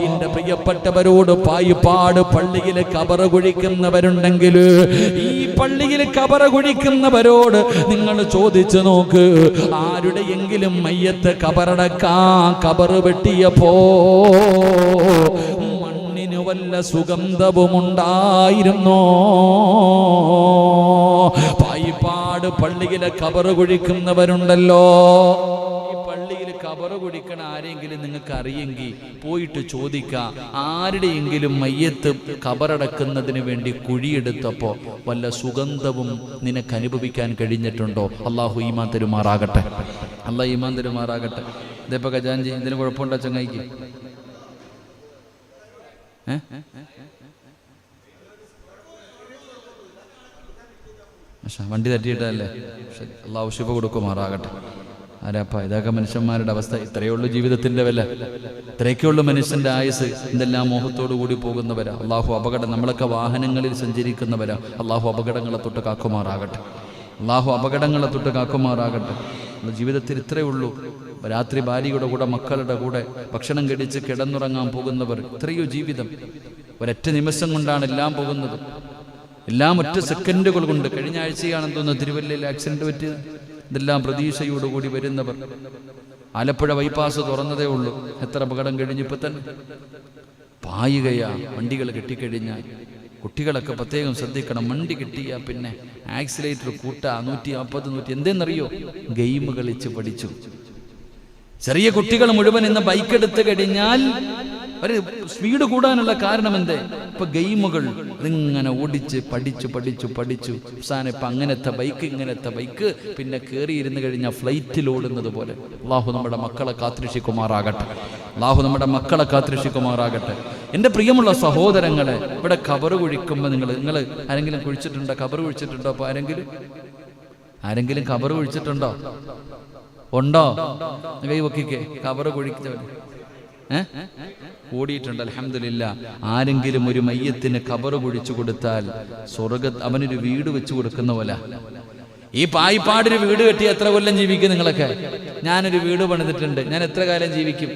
എന്റെ പ്രിയപ്പെട്ടവരോട്, പായിപ്പാട് പള്ളിയിൽ കബറ കുഴിക്കുന്നവരുണ്ടെങ്കിൽ, ഈ പള്ളിയിൽ കബറ കുഴിക്കുന്നവരോട് നിങ്ങൾ ചോദിച്ചു നോക്ക്, ആരുടെയെങ്കിലും മയ്യത്ത് കബറടക്കാൻ കബറ് വെട്ടിയപ്പോ മണ്ണിന് വല്ല സുഗന്ധവുമുണ്ടായിരുന്നോ? പായിപ്പാട് പള്ളിയിലെ കബറ് കുഴിക്കുന്നവരുണ്ടല്ലോ, കബറ് കുടിക്കണ ആരെങ്കിലും നിങ്ങൾക്ക് അറിയെങ്കിൽ പോയിട്ട് ചോദിക്കാം, ആരുടെയെങ്കിലും മയ്യത്ത് കബറടക്കുന്നതിന് വേണ്ടി കുഴിയെടുത്തപ്പോ വല്ല സുഗന്ധവും നിനക്ക് അനുഭവിക്കാൻ കഴിഞ്ഞിട്ടുണ്ടോ? അള്ളാഹു ഈമാൻ തരുമാറാകട്ടെ, അള്ളാഹ് ഈമാൻ തരുമാറാകട്ടെ. ഇതേപ്പോ ഖജാൻജി, ഇതിന് കുഴപ്പമുണ്ടോ ചങ്ങായിക്ക്? വണ്ടി തട്ടിയിട്ടല്ലേ? അള്ളാഹു ശുഭ കൊടുക്കുമാറാകട്ടെ. ആരാപ്പ ഇതൊക്കെ മനുഷ്യന്മാരുടെ അവസ്ഥ. ഇത്രയേ ഉള്ളൂ ജീവിതത്തിന്റെ വില, ഇത്രയൊക്കെയുള്ളൂ മനുഷ്യന്റെ ആയുസ്. എന്തെല്ലാം മോഹത്തോടു കൂടി പോകുന്നവരാ. അള്ളാഹു അപകടം, നമ്മളൊക്കെ വാഹനങ്ങളിൽ സഞ്ചരിക്കുന്നവരാ. അള്ളാഹു അപകടങ്ങളെ തൊട്ട് കാക്കുമാറാകട്ടെ, അള്ളാഹു അപകടങ്ങളെ തൊട്ട് കാക്കുമാറാകട്ടെ. ജീവിതത്തിൽ ഇത്രയേ ഉള്ളൂ. രാത്രി ഭാര്യയുടെ കൂടെ മക്കളുടെ കൂടെ ഭക്ഷണം കഴിച്ച് കിടന്നുറങ്ങാൻ പോകുന്നവർ, എത്രയോ ജീവിതം ഒരൊറ്റ നിമിഷം കൊണ്ടാണ് എല്ലാം പോകുന്നത്. എല്ലാം ഒറ്റ സെക്കൻഡുകൾ കൊണ്ട്. കഴിഞ്ഞ ആഴ്ചയാണെന്ന് തോന്നുന്നു തിരുവല്ലയിൽ ആക്സിഡന്റ് പറ്റിയത്. ഇതെല്ലാം പ്രതീക്ഷയോടുകൂടി വരുന്നവർ. ആലപ്പുഴ ബൈപ്പാസ് തുറന്നതേ ഉള്ളൂ, എത്ര അപകടം കഴിഞ്ഞിപ്പോൾ തന്നെ. പായുകയാ വണ്ടികൾ കെട്ടിക്കഴിഞ്ഞാൽ. കുട്ടികളൊക്കെ പ്രത്യേകം ശ്രദ്ധിക്കണം. വണ്ടി കിട്ടിയാൽ പിന്നെ ആക്സിലേറ്റർ കൂട്ടാ 150 100. എന്തെന്നറിയോ? ഗെയിം കളിച്ച് പഠിച്ചു. ചെറിയ കുട്ടികൾ മുഴുവൻ ഇന്ന് ബൈക്ക് എടുത്ത് കഴിഞ്ഞാൽ ഒരു സ്പീഡ് കൂടാനുള്ള കാരണം എന്തേ? ഇപ്പൊ ഗെയിമുകൾ ഇതിങ്ങനെ ഓടിച്ച് പഠിച്ചു അവസാനം ഇപ്പൊ അങ്ങനത്തെ ബൈക്ക് ഇങ്ങനത്തെ ബൈക്ക്, പിന്നെ കയറിയിരുന്ന് കഴിഞ്ഞാൽ ഫ്ലൈറ്റിൽ ഓടുന്നത് പോലെ. അള്ളാഹു നമ്മുടെ മക്കളെ കാത്തിരക്ഷിക്കുമാറാകട്ടെ. അള്ളാഹു നമ്മുടെ മക്കളെ കാത്തിരക്ഷിക്കുമാറാകട്ടെ. എൻ്റെ പ്രിയമുള്ള സഹോദരങ്ങളെ, ഇവിടെ ഖബർ കുഴിക്കുമ്പോൾ നിങ്ങൾ ആരെങ്കിലും കുഴിച്ചിട്ടുണ്ടോ? ഖബർ കുഴിച്ചിട്ടുണ്ടോ? അപ്പൊ ആരെങ്കിലും ഖബർ കുഴിച്ചിട്ടുണ്ടോ? ഉണ്ടോ? കൈ പൊക്കിക്കേ. ഖബർ കുഴിച്ചവൻ കൂടിയിട്ടുണ്ട്. അൽഹംദുലില്ലാ. ആരെങ്കിലും ഒരു മയ്യത്തിന് ഖബർ കുഴിച്ചു കൊടുത്താൽ അവനൊരു വീട് വെച്ചു കൊടുക്കുന്ന പോലെ. ഈ പായിപ്പാടൊരു വീട് കെട്ടി എത്ര കൊല്ലം ജീവിക്കും നിങ്ങളൊക്കെ? ഞാനൊരു വീട് പണിതിട്ടുണ്ട്, ഞാൻ എത്ര കാലം ജീവിക്കും?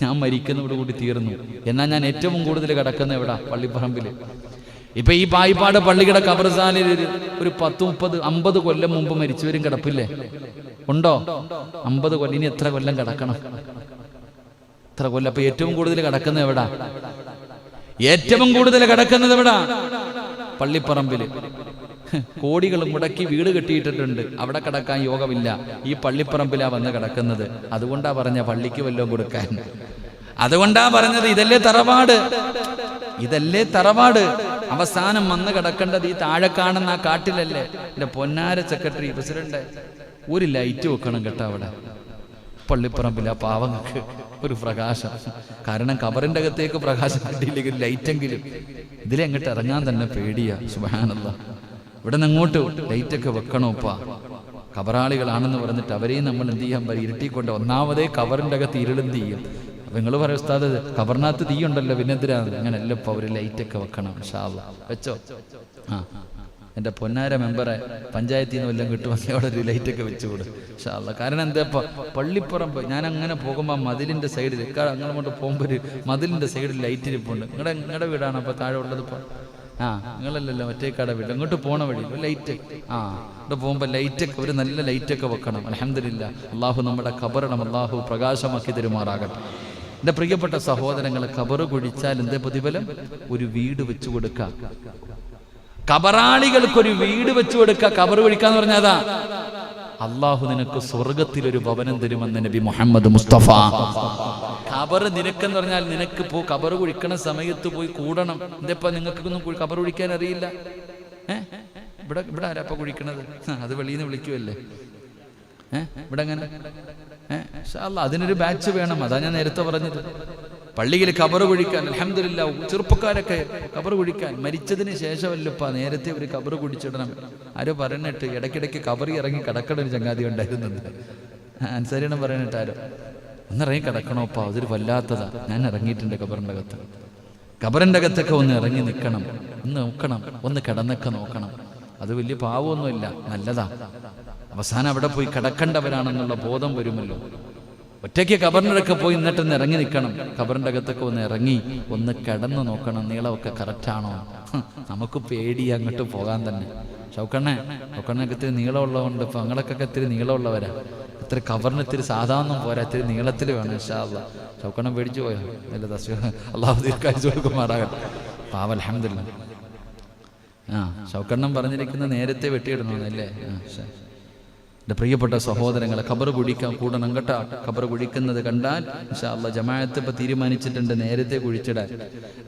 ഞാൻ മരിക്കുന്നതോട് കൂടി തീർന്നു. എന്നാൽ ഞാൻ ഏറ്റവും കൂടുതൽ കിടക്കുന്ന എവിടാ? പള്ളിപ്പറമ്പില്. ഇപ്പൊ ഈ പായിപ്പാട് പള്ളിയുടെ ഖബർസ്ഥാനിൽ ഒരു 10 30 50 കൊല്ലം മുമ്പ് മരിച്ചവരും കിടപ്പില്ലേ? ഉണ്ടോ? 50 കൊല്ലം. ഇനി എത്ര കൊല്ലം കിടക്കണം? എത്ര കൊല്ലം? അപ്പൊ ഏറ്റവും കൂടുതൽ കിടക്കുന്നത് എവിടാ? ഏറ്റവും കൂടുതൽ കിടക്കുന്നത് എവിടാ? പള്ളിപ്പറമ്പില്. കോടികൾ മുടക്കി വീട് കെട്ടിയിട്ടിട്ടുണ്ട്, അവിടെ കിടക്കാൻ യോഗമില്ല. ഈ പള്ളിപ്പറമ്പിലാ വന്ന് കിടക്കുന്നത്. അതുകൊണ്ടാ പറഞ്ഞ പള്ളിക്ക് വല്ലതും കൊടുക്കാൻ. അതുകൊണ്ടാ പറഞ്ഞത് ഇതല്ലേ തറവാട്, ഇതല്ലേ തറവാട്. അവസാനം വന്ന് കിടക്കേണ്ടത് ഈ താഴെ കാണുന്ന ആ കാട്ടിലല്ലേ? എന്റെ പൊന്നാര സെക്രട്ടറി പ്രസിഡന്റ്, ഒരു ലൈറ്റ് വെക്കണം കേട്ടോ അവിടെ പള്ളിപ്പറമ്പിൽ. ആ പാവങ്ങൾക്ക് ഒരു പ്രകാശം. കാരണം ഖബറിന്റെ അകത്തേക്ക് പ്രകാശം കിട്ടിയില്ലെങ്കിൽ ലൈറ്റെങ്കിലും. ഇതിലെങ്ങോട്ട് ഇറങ്ങാൻ തന്നെ പേടിയാ. സുബ്ഹാനല്ലാഹ്. ഇവിടെ നിന്ന് അങ്ങോട്ട് ലൈറ്റൊക്കെ വെക്കണോപ്പാ. ഖബറാളികളാണെന്ന് പറഞ്ഞിട്ട് അവരെയും നമ്മൾ എന്ത് ചെയ്യാൻ പറയും? ഇരുട്ടിക്കൊണ്ട്. ഒന്നാമതേ ഖബറിന്റെ അകത്ത് ഇരുളെന്ത് ചെയ്യും? അപ്പൊ നിങ്ങൾ പറയും ഉസ്താദ് ഖബറിനകത്ത് തീ ഉണ്ടല്ലോ, പിന്നെന്തിനാണ്? അങ്ങനെയല്ല. ഇപ്പൊ ഒരു ലൈറ്റൊക്കെ വെക്കണം. ഇൻഷാ അല്ലാഹ് വെച്ചോ. എൻ്റെ പൊന്നാര മെമ്പറെ പഞ്ചായത്തിൽ നിന്ന് വല്ലതും കിട്ടുമെങ്കിൽ അവിടെ ഒരു ലൈറ്റൊക്കെ വെച്ചുകൂടും ഇൻഷാ അല്ലാഹ്. കാരണം എന്താ, ഇപ്പം പള്ളിപ്പുറമ്പ് ഞാൻ അങ്ങനെ പോകുമ്പോൾ മതിലിൻ്റെ സൈഡിൽ അങ്ങനെ കൊണ്ട് പോകുമ്പോൾ ഒരു മതിലിൻ്റെ സൈഡിൽ ലൈറ്റ് ഇരിപ്പുണ്ട്. നിങ്ങളുടെ വീടാണ് അപ്പോൾ താഴെ ഉള്ളത്? ഇപ്പോൾ നിങ്ങളല്ലല്ലോ മറ്റേക്കാടെ വീട്. അങ്ങോട്ട് പോണ വഴി ലൈറ്റ്. ഇവിടെ പോകുമ്പോൾ ലൈറ്റൊക്കെ, ഒരു നല്ല ലൈറ്റൊക്കെ വെക്കണം. അൽഹംദുലില്ലാ. അള്ളാഹു നമ്മുടെ ഖബറിടം അള്ളാഹു പ്രകാശമാക്കി തരുമാറാകട്ടെ. എൻ്റെ പ്രിയപ്പെട്ട സഹോദരങ്ങളെ, ഖബറ് കുഴിച്ചാൽ എന്തേ പ്രതിഫലം? ഒരു വീട് വെച്ചു കൊടുക്കാം. ഖബറാളികൾക്കൊരു വീട് വെച്ചു കൊടുക്കുക. ഖബർ കുഴിക്കാന്ന് പറഞ്ഞാ അള്ളാഹു നിനക്ക് സ്വർഗത്തിലൊരു ഭവനം തരുമെന്ന് നബി മുഹമ്മദ് മുസ്തഫ. ഖബർ നിനക്കെന്ന് പറഞ്ഞാൽ നിനക്ക് ഖബർ കുഴിക്കണ സമയത്ത് പോയി കൂടണം. എന്താ നിങ്ങൾക്കൊന്നും ഖബർ കുഴിക്കാൻ അറിയില്ല? ഇവിടെ ആരാപ്പ കുഴിക്കണത്? അത് വെളിയിൽ നിന്ന് വിളിക്കുമല്ലേ? ഇവിടെ അങ്ങനെ അതിനൊരു ബാച്ച് വേണം. അതാ ഞാൻ നേരത്തെ പറഞ്ഞത്. പള്ളിയിൽ ഖബർ കുഴിക്കാൻ അൽഹംദുലില്ലാ ചെറുപ്പക്കാരൊക്കെ ഖബർ കുഴിക്കാൻ മരിച്ചതിന് ശേഷമല്ലപ്പാ, നേരത്തെ ഒരു ഖബർ കുഴിച്ചിടണം. ആരോ പറഞ്ഞിട്ട് ഇടയ്ക്കിടയ്ക്ക് ഖബറി ഇറങ്ങി കിടക്കണ ഒരു ചങ്ങാതി ഉണ്ടായിരുന്നുണ്ട്. അൻസാരിയാണ് പറയാനിട്ട് ആരോ ഒന്നിറങ്ങി കിടക്കണോപ്പാ, അതൊരു വല്ലാത്തതാ. ഞാൻ ഇറങ്ങിയിട്ടുണ്ട് ഖബറിൻ്റെ അകത്ത്. ഖബറിൻ്റെ അകത്തൊക്കെ ഒന്ന് ഇറങ്ങി നിൽക്കണം, ഒന്ന് നോക്കണം, ഒന്ന് കിടന്നൊക്കെ നോക്കണം. അത് വലിയ പാവമൊന്നുമില്ല, നല്ലതാ. അവസാനം അവിടെ പോയി കിടക്കേണ്ടവരാണെന്നുള്ള ബോധം വരുമല്ലോ. ഒറ്റയ്ക്ക് ഖബറിനൊക്കെ പോയി എന്നിട്ടൊന്ന് ഇറങ്ങി നിൽക്കണം. ഖബറിൻ്റെ അകത്തൊക്കെ ഒന്ന് ഇറങ്ങി ഒന്ന് കിടന്ന് നോക്കണം, നീളമൊക്കെ കറക്റ്റാണോ. നമുക്ക് പേടി അങ്ങോട്ട് പോകാൻ തന്നെ. ഷൗക്കണ്ണൊക്കെ ഇത്തിരി നീളമുള്ളതുകൊണ്ട് ഇപ്പം ഞങ്ങളൊക്കെ ഇത്തിരി നീളമുള്ളവരാ. ഇത്തിരി ഖബറിന് ഇത്തിരി സാധാരണ പോരാ, ഇത്തിരി നീളത്തിൽ വേണം ഇൻഷാ അല്ലാഹ്. ഷൗക്കണ്ണൻ പേടിച്ചു പോയോ? നല്ല അള്ളാഹു ദീർഘായുസ്സ് കൊടുക്കുമാറാകട്ടെ. പാവം അൽഹംദുലില്ലാ. ഷൗക്കണ്ണൻ പറഞ്ഞിരിക്കുന്നത് നേരത്തെ വെട്ടിയിടണമെന്നല്ലേ? എൻ്റെ പ്രിയപ്പെട്ട സഹോദരങ്ങളെ, ഖബർ കുഴിക്കാൻ കൂടണം കേട്ടോ. ഖബർ കുഴിക്കുന്നത് കണ്ടാൽ ഇൻഷാ അല്ലാഹ് ജമാഅത്ത് ഇപ്പം തീരുമാനിച്ചിട്ടുണ്ട് നേരത്തെ കുഴിച്ചിടാൻ,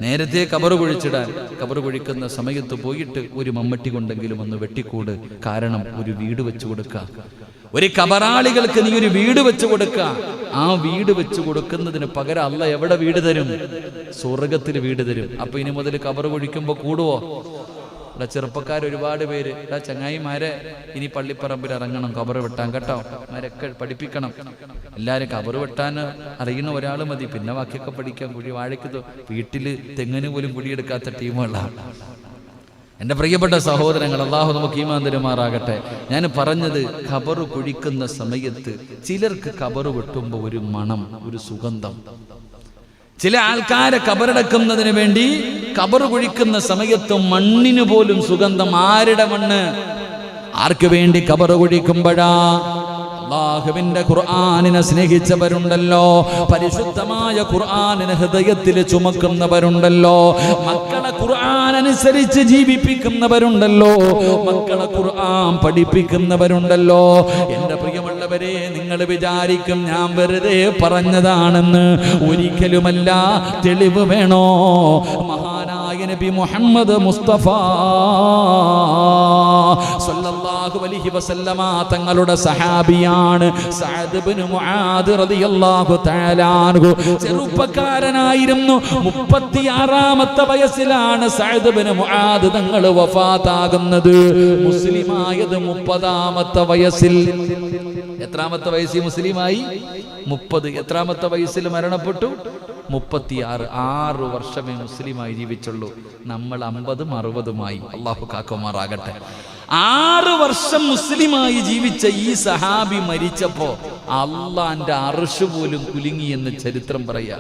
നേരത്തെ ഖബർ കുഴിച്ചിടാൻ. ഖബർ കുഴിക്കുന്ന സമയത്ത് പോയിട്ട് ഒരു മമ്മട്ടി കൊണ്ടെങ്കിലും ഒന്ന് വെട്ടിക്കൂട്. കാരണം ഒരു വീട് വെച്ചു കൊടുക്കുക. ഒരു ഖബറാളികൾക്ക് നീ ഒരു വീട് വെച്ചു കൊടുക്കുക. ആ വീട് വെച്ചു കൊടുക്കുന്നതിന് പകരം അല്ലാഹ് എവിടെ വീട് തരും? സ്വർഗത്തിൽ വീട് തരും. അപ്പൊ ഇനി മുതൽ ഖബർ കുഴിക്കുമ്പോൾ കൂടുവോ? ഇവിടെ ചെറുപ്പക്കാർ ഒരുപാട് പേര്, ചങ്ങായിമാരെ ഇനി പള്ളിപ്പറമ്പിൽ ഇറങ്ങണം ഖബർ വെട്ടാൻ കേട്ടോ. മാരൊക്കെ പഠിപ്പിക്കണം. എല്ലാവരും ഖബർ വെട്ടാൻ അറിയുന്ന ഒരാൾ മതി, പിന്നെ ബാക്കിയൊക്കെ പഠിക്കാൻ. വാഴയ്ക്ക് വീട്ടിൽ തെങ്ങിന് പോലും കുഴിയെടുക്കാത്ത ടീമുകളാണ്. എൻ്റെ പ്രിയപ്പെട്ട സഹോദരങ്ങൾ, അള്ളാഹു നമുക്ക് ഈമാൻ തരുമാറാകട്ടെ. ഞാൻ പറഞ്ഞത് ഖബറ് കുഴിക്കുന്ന സമയത്ത് ചിലർക്ക് ഖബറ് വെട്ടുമ്പോൾ ഒരു മണം, ഒരു സുഗന്ധം. ചില ആൾക്കാരെ ഖബറടക്കുന്നതിന് വേണ്ടി ഖബറ് കുഴിക്കുന്ന സമയത്ത് മണ്ണിന് പോലും സുഗന്ധം. ആരുടെ മണ്ണ്? ആർക്ക് വേണ്ടി ഖബറ് കുഴിക്കുമ്പോഴാ? അല്ലാഹുവിന്റെ ഖുർആനിനെ സ്നേഹിച്ചവരുണ്ടല്ലോ, പരിശുദ്ധമായ ഖുർആനിനെ ഹൃദയത്തിൽ ചുമക്കുന്നവരുണ്ടല്ലോ, മക്കളെ ഖുർആൻ അനുസരിച്ച് ജീവിപ്പിക്കുന്നവരുണ്ടല്ലോ, മക്കളെ ഖുർആൻ പഠിപ്പിക്കുന്നവരുണ്ടല്ലോ. എൻ്റെ പ്രിയമുള്ളവരെ, നിങ്ങൾ വിചാരിക്കും ഞാൻ വെറുതെ പറഞ്ഞതാണെന്ന്. ഒരിക്കലുമല്ല. തെളിവ് വേണോ? മഹാനായ നബി മുഹമ്മദ് മുസ്തഫ സല്ലല്ലാഹു അലൈഹി വസല്ലമ തങ്ങളുടെ സഹാബിയാണ് സഅദ് ഇബ്നു മുആദ് റളിയല്ലാഹു തആല അൻഹു. ചെറുപ്പക്കാരനായിരുന്നു. 36ാമത്തെ വയസ്സിലാണ് സഅദ് ഇബ്നു മുആദ് തങ്ങൾ വഫാത്താകുന്നത്. മുസ്ലിമായത് 30ാമത്തെ വയസ്സിൽ. എത്രാമത്തെ വയസ്സിൽ മുസ്ലിമായി? 30. എത്രാമത്തെ വയസ്സിൽ മരണപ്പെട്ടു? 36. 6 വർഷമേ മുസ്ലിമായി ജീവിച്ചുള്ളൂ. നമ്മൾ 50ഉം 60ഉമായി. അള്ളാഹു കാക്കുമാറാകട്ടെ. 6 വർഷം മുസ്ലിമായി ജീവിച്ച ഈ സഹാബി മരിച്ചപ്പോ അള്ളാന്റെ അർശ് പോലും കുലുങ്ങി എന്ന് ചരിത്രം പറയാ.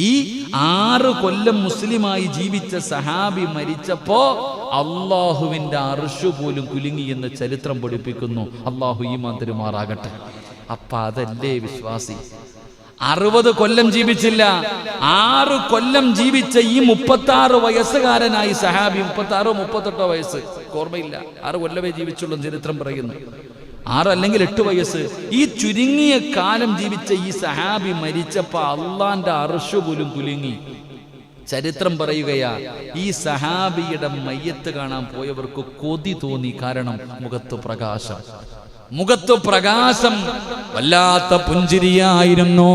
ഈ 6 കൊല്ലം മുസ്ലിമായി ജീവിച്ച സഹാബി മരിച്ചപ്പോ അള്ളാഹുവിന്റെ അർശ് പോലും കുലുങ്ങി എന്ന് ചരിത്രം പഠിപ്പിക്കുന്നു. അള്ളാഹു ഈമാൻ തരുമാറാകട്ടെ. അപ്പൊ അതല്ലേ വിശ്വാസി? 60 കൊല്ലം ജീവിച്ചില്ല, 6 കൊല്ലം ജീവിച്ച ഈ 36 വയസ്സുകാരനായി സഹാബി. 36 38 വയസ്സ് ഓർമ്മയില്ല. 6 കൊല്ലമേ ജീവിച്ചുള്ളൂ ചരിത്രം പറയുന്നു. 6 അല്ലെങ്കിൽ 8 വയസ്സ്. ഈ ചുരുങ്ങിയ കാലം ജീവിച്ച ഈ സഹാബി മരിച്ചപ്പോ അള്ളാന്റെ അർശ് പോലും കുലുങ്ങി. ചരിത്രം പറയുകയാ, ഈ സഹാബിയുടെ മയ്യത്ത് കാണാൻ പോയവർക്ക് കൊതി തോന്നി. കാരണം മുഖത്ത് പ്രകാശം, വല്ലാത്ത പുഞ്ചിരിയായിരുന്നു.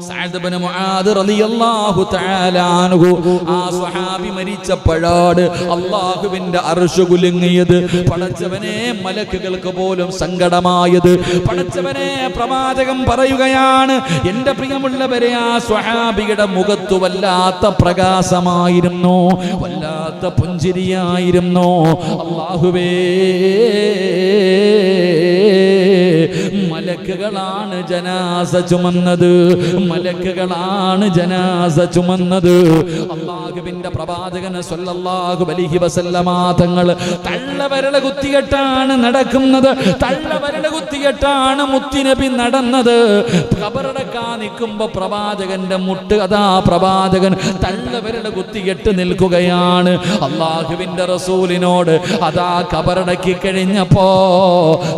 സഅദ് ഇബ്നു മുആദ് റളിയല്ലാഹു തആല അൻഹു ആ സ്വഹാബി മരിച്ചപ്പോഴാണ് അല്ലാഹുവിന്റെ അർശ് കുലുങ്ങിയത്. പടച്ചവനെ, മലക്കുകൾക്ക് പോലും സങ്കടമായത്. പടച്ചവനെ, പ്രവാചകൻ പറയുകയാണ്, എൻ്റെ പ്രിയമുള്ളവരെ, ആ സ്വഹാബിയുടെ മുഖത്ത് വല്ലാത്ത പ്രകാശമായിരുന്നു, വല്ലാത്ത പുഞ്ചിരിയായിരുന്നു. അല്ലാഹുവേ, മലക്കുകളാണ് ജനാസ ചുമന്നത്, മലക്കുകളാണ് ജനാസ ചുമന്നത്. അല്ലാഹുവിന്റെ പ്രവാചകൻ സല്ലല്ലാഹു അലൈഹി വസല്ലമ തങ്ങൾ തള്ളവരള കുത്തികെട്ടാണ് നടക്കുന്നത്, തള്ളവരള കുത്തികെട്ടാണ് മുത്തുനബി നടന്നത്. ഖബറടക്കാൻ നിൽക്കുമ്പോ പ്രവാചകന്റെ മുട്ട്, അതാ പ്രവാചകൻ തള്ളവരള കുത്തികെട്ട് നിൽക്കുകയാണ്. അല്ലാഹുവിന്റെ റസൂലിനോട് അതാ ഖബറടക്കി കഴിഞ്ഞപ്പോ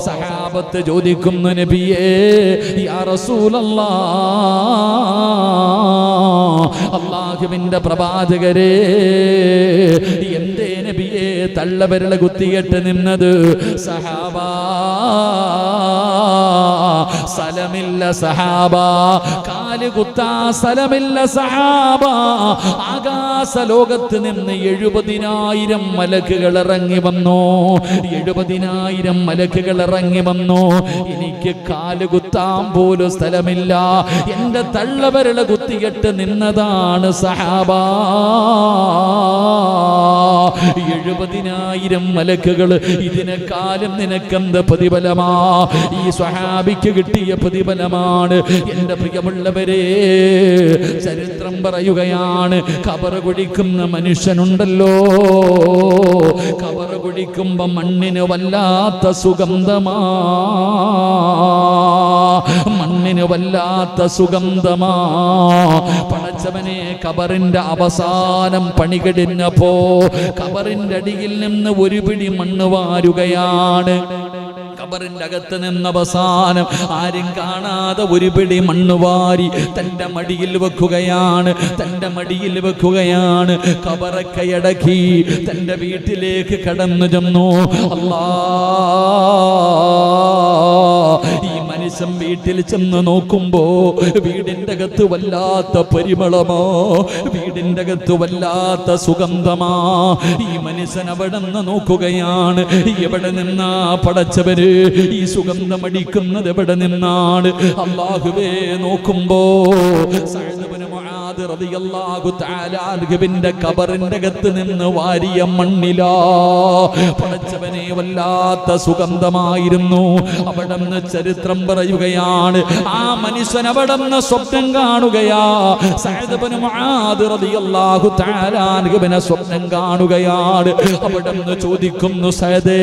സഹാബത്ത് ചോദിക്കുന്നു, നബിയേ, യാ റസൂലല്ലാഹ്, അല്ലാഹുവിന്റെ പ്രവാചകരെ, എന്തേ നബിയേ തള്ളവിരൽ കുത്തിയിട്ട് നിന്നത്? സഹാബാ, സ്ഥലമില്ല സഹാബാ, കാല് കുത്താ സ്ഥലമില്ല സഹാബാ. ആകാശ ലോകത്ത് നിന്ന് 70,000 മലക്കുകൾ ഇറങ്ങി വന്നു, 70,000 മലക്കുകൾ ഇറങ്ങി വന്നു. എനിക്ക് കാല് കുത്താൻ പോലും സ്ഥലമില്ല, എന്റെ തള്ളവിരൽ കുത്തിയിട്ട് നിന്നതാണ് സഹാബാ. 70,000 മലക്കുകൾ. ഇതിനെക്കാലം നിനക്കെന്ത് പ്രതിഫലമാ? ഈ സ്വഹാബിക്ക് കിട്ടിയ പ്രതിഫലമാണ്. എന്റെ പ്രിയമുള്ളവരെ, ചരിത്രം പറയുകയാണ്, ഖബറ് കുഴിക്കുന്ന മനുഷ്യനുണ്ടല്ലോ, ഖബറ് കുഴിക്കുമ്പോ മണ്ണിന് വല്ലാത്ത സുഗന്ധമാ, മണ്ണിന് വല്ലാത്ത സുഗന്ധമാ. പടച്ചവനെ, ഖബറിന്റെ അവസാനം പണികടിഞ്ഞപ്പോ ഖബറിന്റെ അടിയിൽ നിന്ന് ഒരു പിടി മണ്ണ് വാരുകയാണ്. ഖബറിന്റെ അകത്ത് നിന്ന് അവസാനം ആരും കാണാതെ ഒരു പിടി മണ്ണ് വാരി തന്റെ മടിയിൽ വെക്കുകയാണ്, തന്റെ മടിയിൽ വെക്കുകയാണ്. ഖബറൊക്കെ അടക്കി തന്റെ വീട്ടിലേക്ക് കടന്നു ചെന്നു. ഈ മനുഷ്യൻ വീട്ടിൽ ചെന്ന് നോക്കുമ്പോ വീടിന്റെ അകത്ത് വല്ലാത്ത പരിമളമോ, വീടിന്റെ അകത്ത് വല്ലാത്ത സുഗന്ധമാ. ഈ മനുഷ്യൻ അവിടെ നിന്ന് നോക്കുകയാണ്, എവിടെ നിന്നാ പടച്ചവര് ഈ സുഗന്ധം അടിക്കുന്നത്? എവിടെ നിന്നാണ്? അല്ലാഹുവേ, നോക്കുമ്പോ സഅദ് ഇബ്നു മുആദ് മുആദ് റളിയല്ലാഹു തആല അൻഹുവിന്റെ ഖബറിന്റെ അകത്ത് നിന്ന് വാരിയ മണ്ണിലാ പടച്ചവനെ വല്ലാത്ത സുഗന്ധമായിരുന്നു. അവിടുന്ന് ചരിത്രം പറയുകയാണ്, ആ മനുഷ്യൻ അവിടുന്ന് സ്വപ്നം കാണുകയാ. സഅദ് ഇബ്നു മുആദ് റളിയല്ലാഹു തആല അൻഹുവിനെ സ്വപ്നം കാണുകയാണ്. അവിടുന്ന് ചോദിക്കുന്നു, സഅദേ,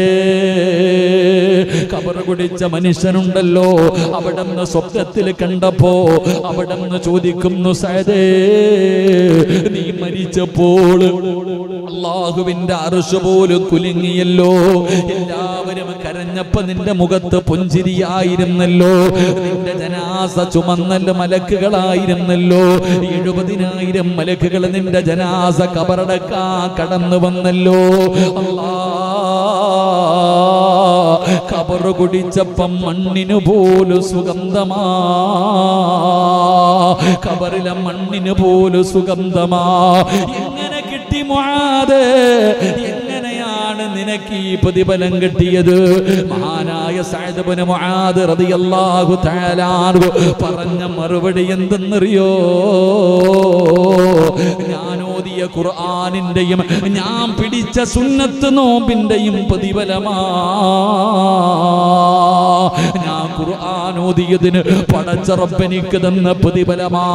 ഖബർ കുടിച്ച മനുഷ്യനുണ്ടല്ലോ, അവിടുന്ന് സ്വപ്നത്തിൽ കണ്ടപ്പോ അവിടുന്ന് ചോദിക്കുന്നു, സഅദേ, നീ മരിച്ചപ്പോൾ അല്ലാഹുവിന്റെ അർശ് പോലും കുലുങ്ങിയല്ലോ, എല്ലാവരും കരഞ്ഞപ്പോ നിന്റെ മുഖത്ത് പുഞ്ചിരിയായിരുന്നല്ലോ, നിന്റെ ജനാസ ചുമന്നൽ മലക്കുകളായിരുന്നല്ലോ, 70,000 മലക്കുകൾ നിന്റെ ജനാസ ഖബറടക്കാ കടന്നു വന്നല്ലോ. ഖബർ കുടിച്ചപ്പം മണ്ണിനു പോലും സുഗന്ധമാ, ഖബറിലെ മണ്ണിന് പോലും സുഗന്ധമാ. എങ്ങനെ കിട്ടി മുആദ്? എങ്ങനെയാണ് നിനക്ക് ഈ പ്രതിഫലം കിട്ടിയത്? മഹാനായ സഅദ് ഇബ്നു മുആദ് റളിയല്ലാഹു തആല അൻഹു പറഞ്ഞ മറുപടി എന്തെന്നറിയോ? ഞാൻ ഓതിയ ഖുർആനിന്റെയും ഞാൻ പിടിച്ച സുന്നത്ത് നോമ്പിന്റെയും പ്രതിഫലമാ. ഞാൻ ഖുർആൻ ഓതിയതിന് പടച്ച റബ്ബ് എനിക്ക് തന്ന പ്രതിഫലമാ.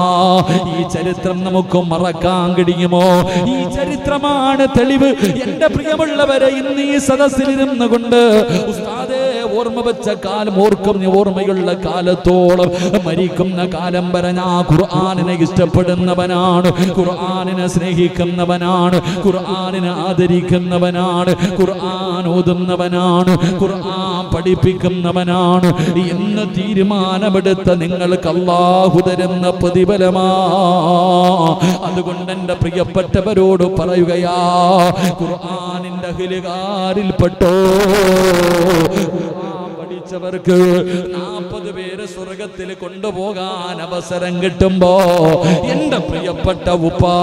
ഈ ചരിത്രം നമുക്ക് മറക്കാൻ കഴിയുമോ? ഈ ചരിത്രമാണ് തെളിവ്. എന്റെ പ്രിയമുള്ളവരെ, ഇന്ന് ഈ സദസ്സിലിരുന്നു കൊണ്ട് ഉസ്താദേ ഓർമ്മ വെച്ച കാലം ഓർമ്മയുള്ള കാലത്തോളം മരിക്കുന്ന കാലം വരെ ഞാൻ ഖുർആനിനെ ഇഷ്ടപ്പെടുന്നവനാണ്, ഖുർആനിനെ സ്നേഹിക്കുന്നവനാണ്, ഖുർആനിനെ ആദരിക്കുന്നവനാണ്, ഖുർആൻ ഓതുന്നവനാണ്, ഖുർആൻ പഠിപ്പിക്കുന്നവനാണ് എന്ന് തീരുമാനമെടുത്ത നിങ്ങൾക്ക് അല്ലാഹു തരുന്ന പ്രതിഫലമാ. അതുകൊണ്ട് എന്റെ പ്രിയപ്പെട്ടവരോട് പറയുകയാ, ഖുർആനിന്റെ അഹ്ലുകാരിൽപ്പെട്ടോ. പഠിച്ചവർക്ക് 40 പേര് സ്വർഗത്തിൽ കൊണ്ടുപോകാൻ അവസരം കിട്ടുമ്പോ എന്റെ പ്രിയപ്പെട്ട ഉപ്പാ,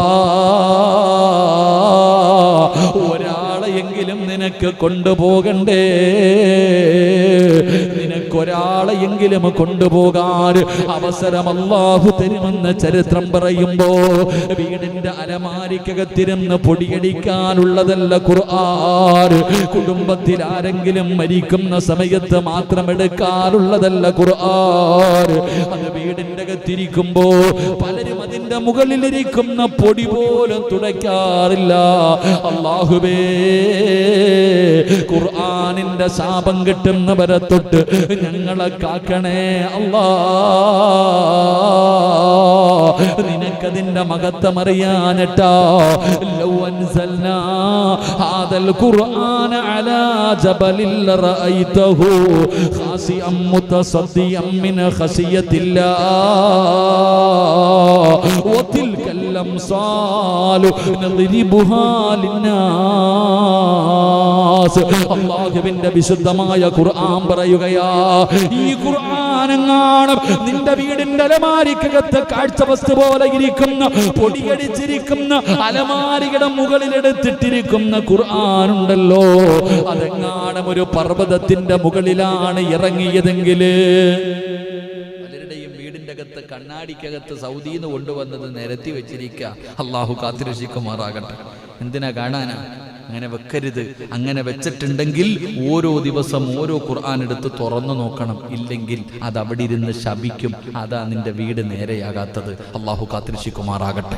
ഒരാളെയെങ്കിലും നിനക്ക് കൊണ്ടുപോകണ്ടേ? നിനക്കൊരാളെയെങ്കിലും കൊണ്ടുപോകാൻ അവസരം അല്ലാഹു തരുമെന്ന് ചരിത്രം പറയുമ്പോ വീടിന്റെ അലമാരിക്കകത്തിരുന്ന് പൊടിയടിക്കാനുള്ളതല്ല ഖുർആൻ. കുടുംബത്തിൽ ആരെങ്കിലും മരിക്കുന്ന സമയത്ത് മാത്രം എടുക്കാനുള്ളതല്ല ഖുർആൻ. അത് വീടിന്റെ അകത്തിരിക്കുമ്പോ പലരും അതിന്റെ മുകളിലിരിക്കുന്ന പൊടി പോലും തുടയ്ക്കാറില്ല. അല്ലാഹുവേ, ഖുർആനിന്റെ ശാപം കിട്ടുന്നവരെ തൊട്ട് ഞങ്ങളെ കാക്കണേ അല്ലാ. നിനക്കതിന്റെ മഹത്വം അറിയാനട്ടാ. ലൗ അൻസൽനാ ഹാദൽ ഖുർആന അലാ ജബലിൽ റഅയ്തഹു ഖാസിഅൻ മുതസദ്ദിയൻ മിൻ ഖസിയത്തില്ലാഹ് വതിൽകൽ അംസാലു നദ്രിബുഹാ ലിന്നാസ്. അല്ലാഹുവിന്റെ വിശുദ്ധമായ ഖുർആൻ പറയുകയാ, ഈ ഖുർആനെങ്ങാണ് നിന്റെ വീടിന്റെ അലമാരിക്കകത്ത് കാഴ്ച വസ്തു പോലെ ഇരിക്കുന്ന പൊടിയടിച്ചിരിക്കുന്ന അലമാരിയുടെ മുകളിലെടുത്തിട്ടിരിക്കുന്ന ഖുർആനുണ്ടല്ലോ, അതെങ്ങാനും ഒരു പർവ്വതത്തിന്റെ മുകളിലാണ് ഇറങ്ങിയതെങ്കില് പലരുടെയും വീടിന്റെ അകത്ത് കണ്ണാടിക്കകത്ത് സൗദിന്ന് കൊണ്ടുവന്നത് നിരത്തി വെച്ചിരിക്കുക. അള്ളാഹു കാത്തിരക്ഷിക്കുമാറാകട്ടെ. എന്തിനാ കാണാനാ? അങ്ങനെ വെക്കരുത്. അങ്ങനെ വെച്ചിട്ടുണ്ടെങ്കിൽ ഓരോ ദിവസം ഓരോ ഖുർആൻ എടുത്ത് തുറന്നു നോക്കണം. ഇല്ലെങ്കിൽ അത് അവിടെ ഇരുന്ന് ശപിക്കും. അതാ നിന്റെ വീട് നേരെയാകാത്തത്. അള്ളാഹു കാത്തിരക്ഷിക്കുമാറാകട്ടെ.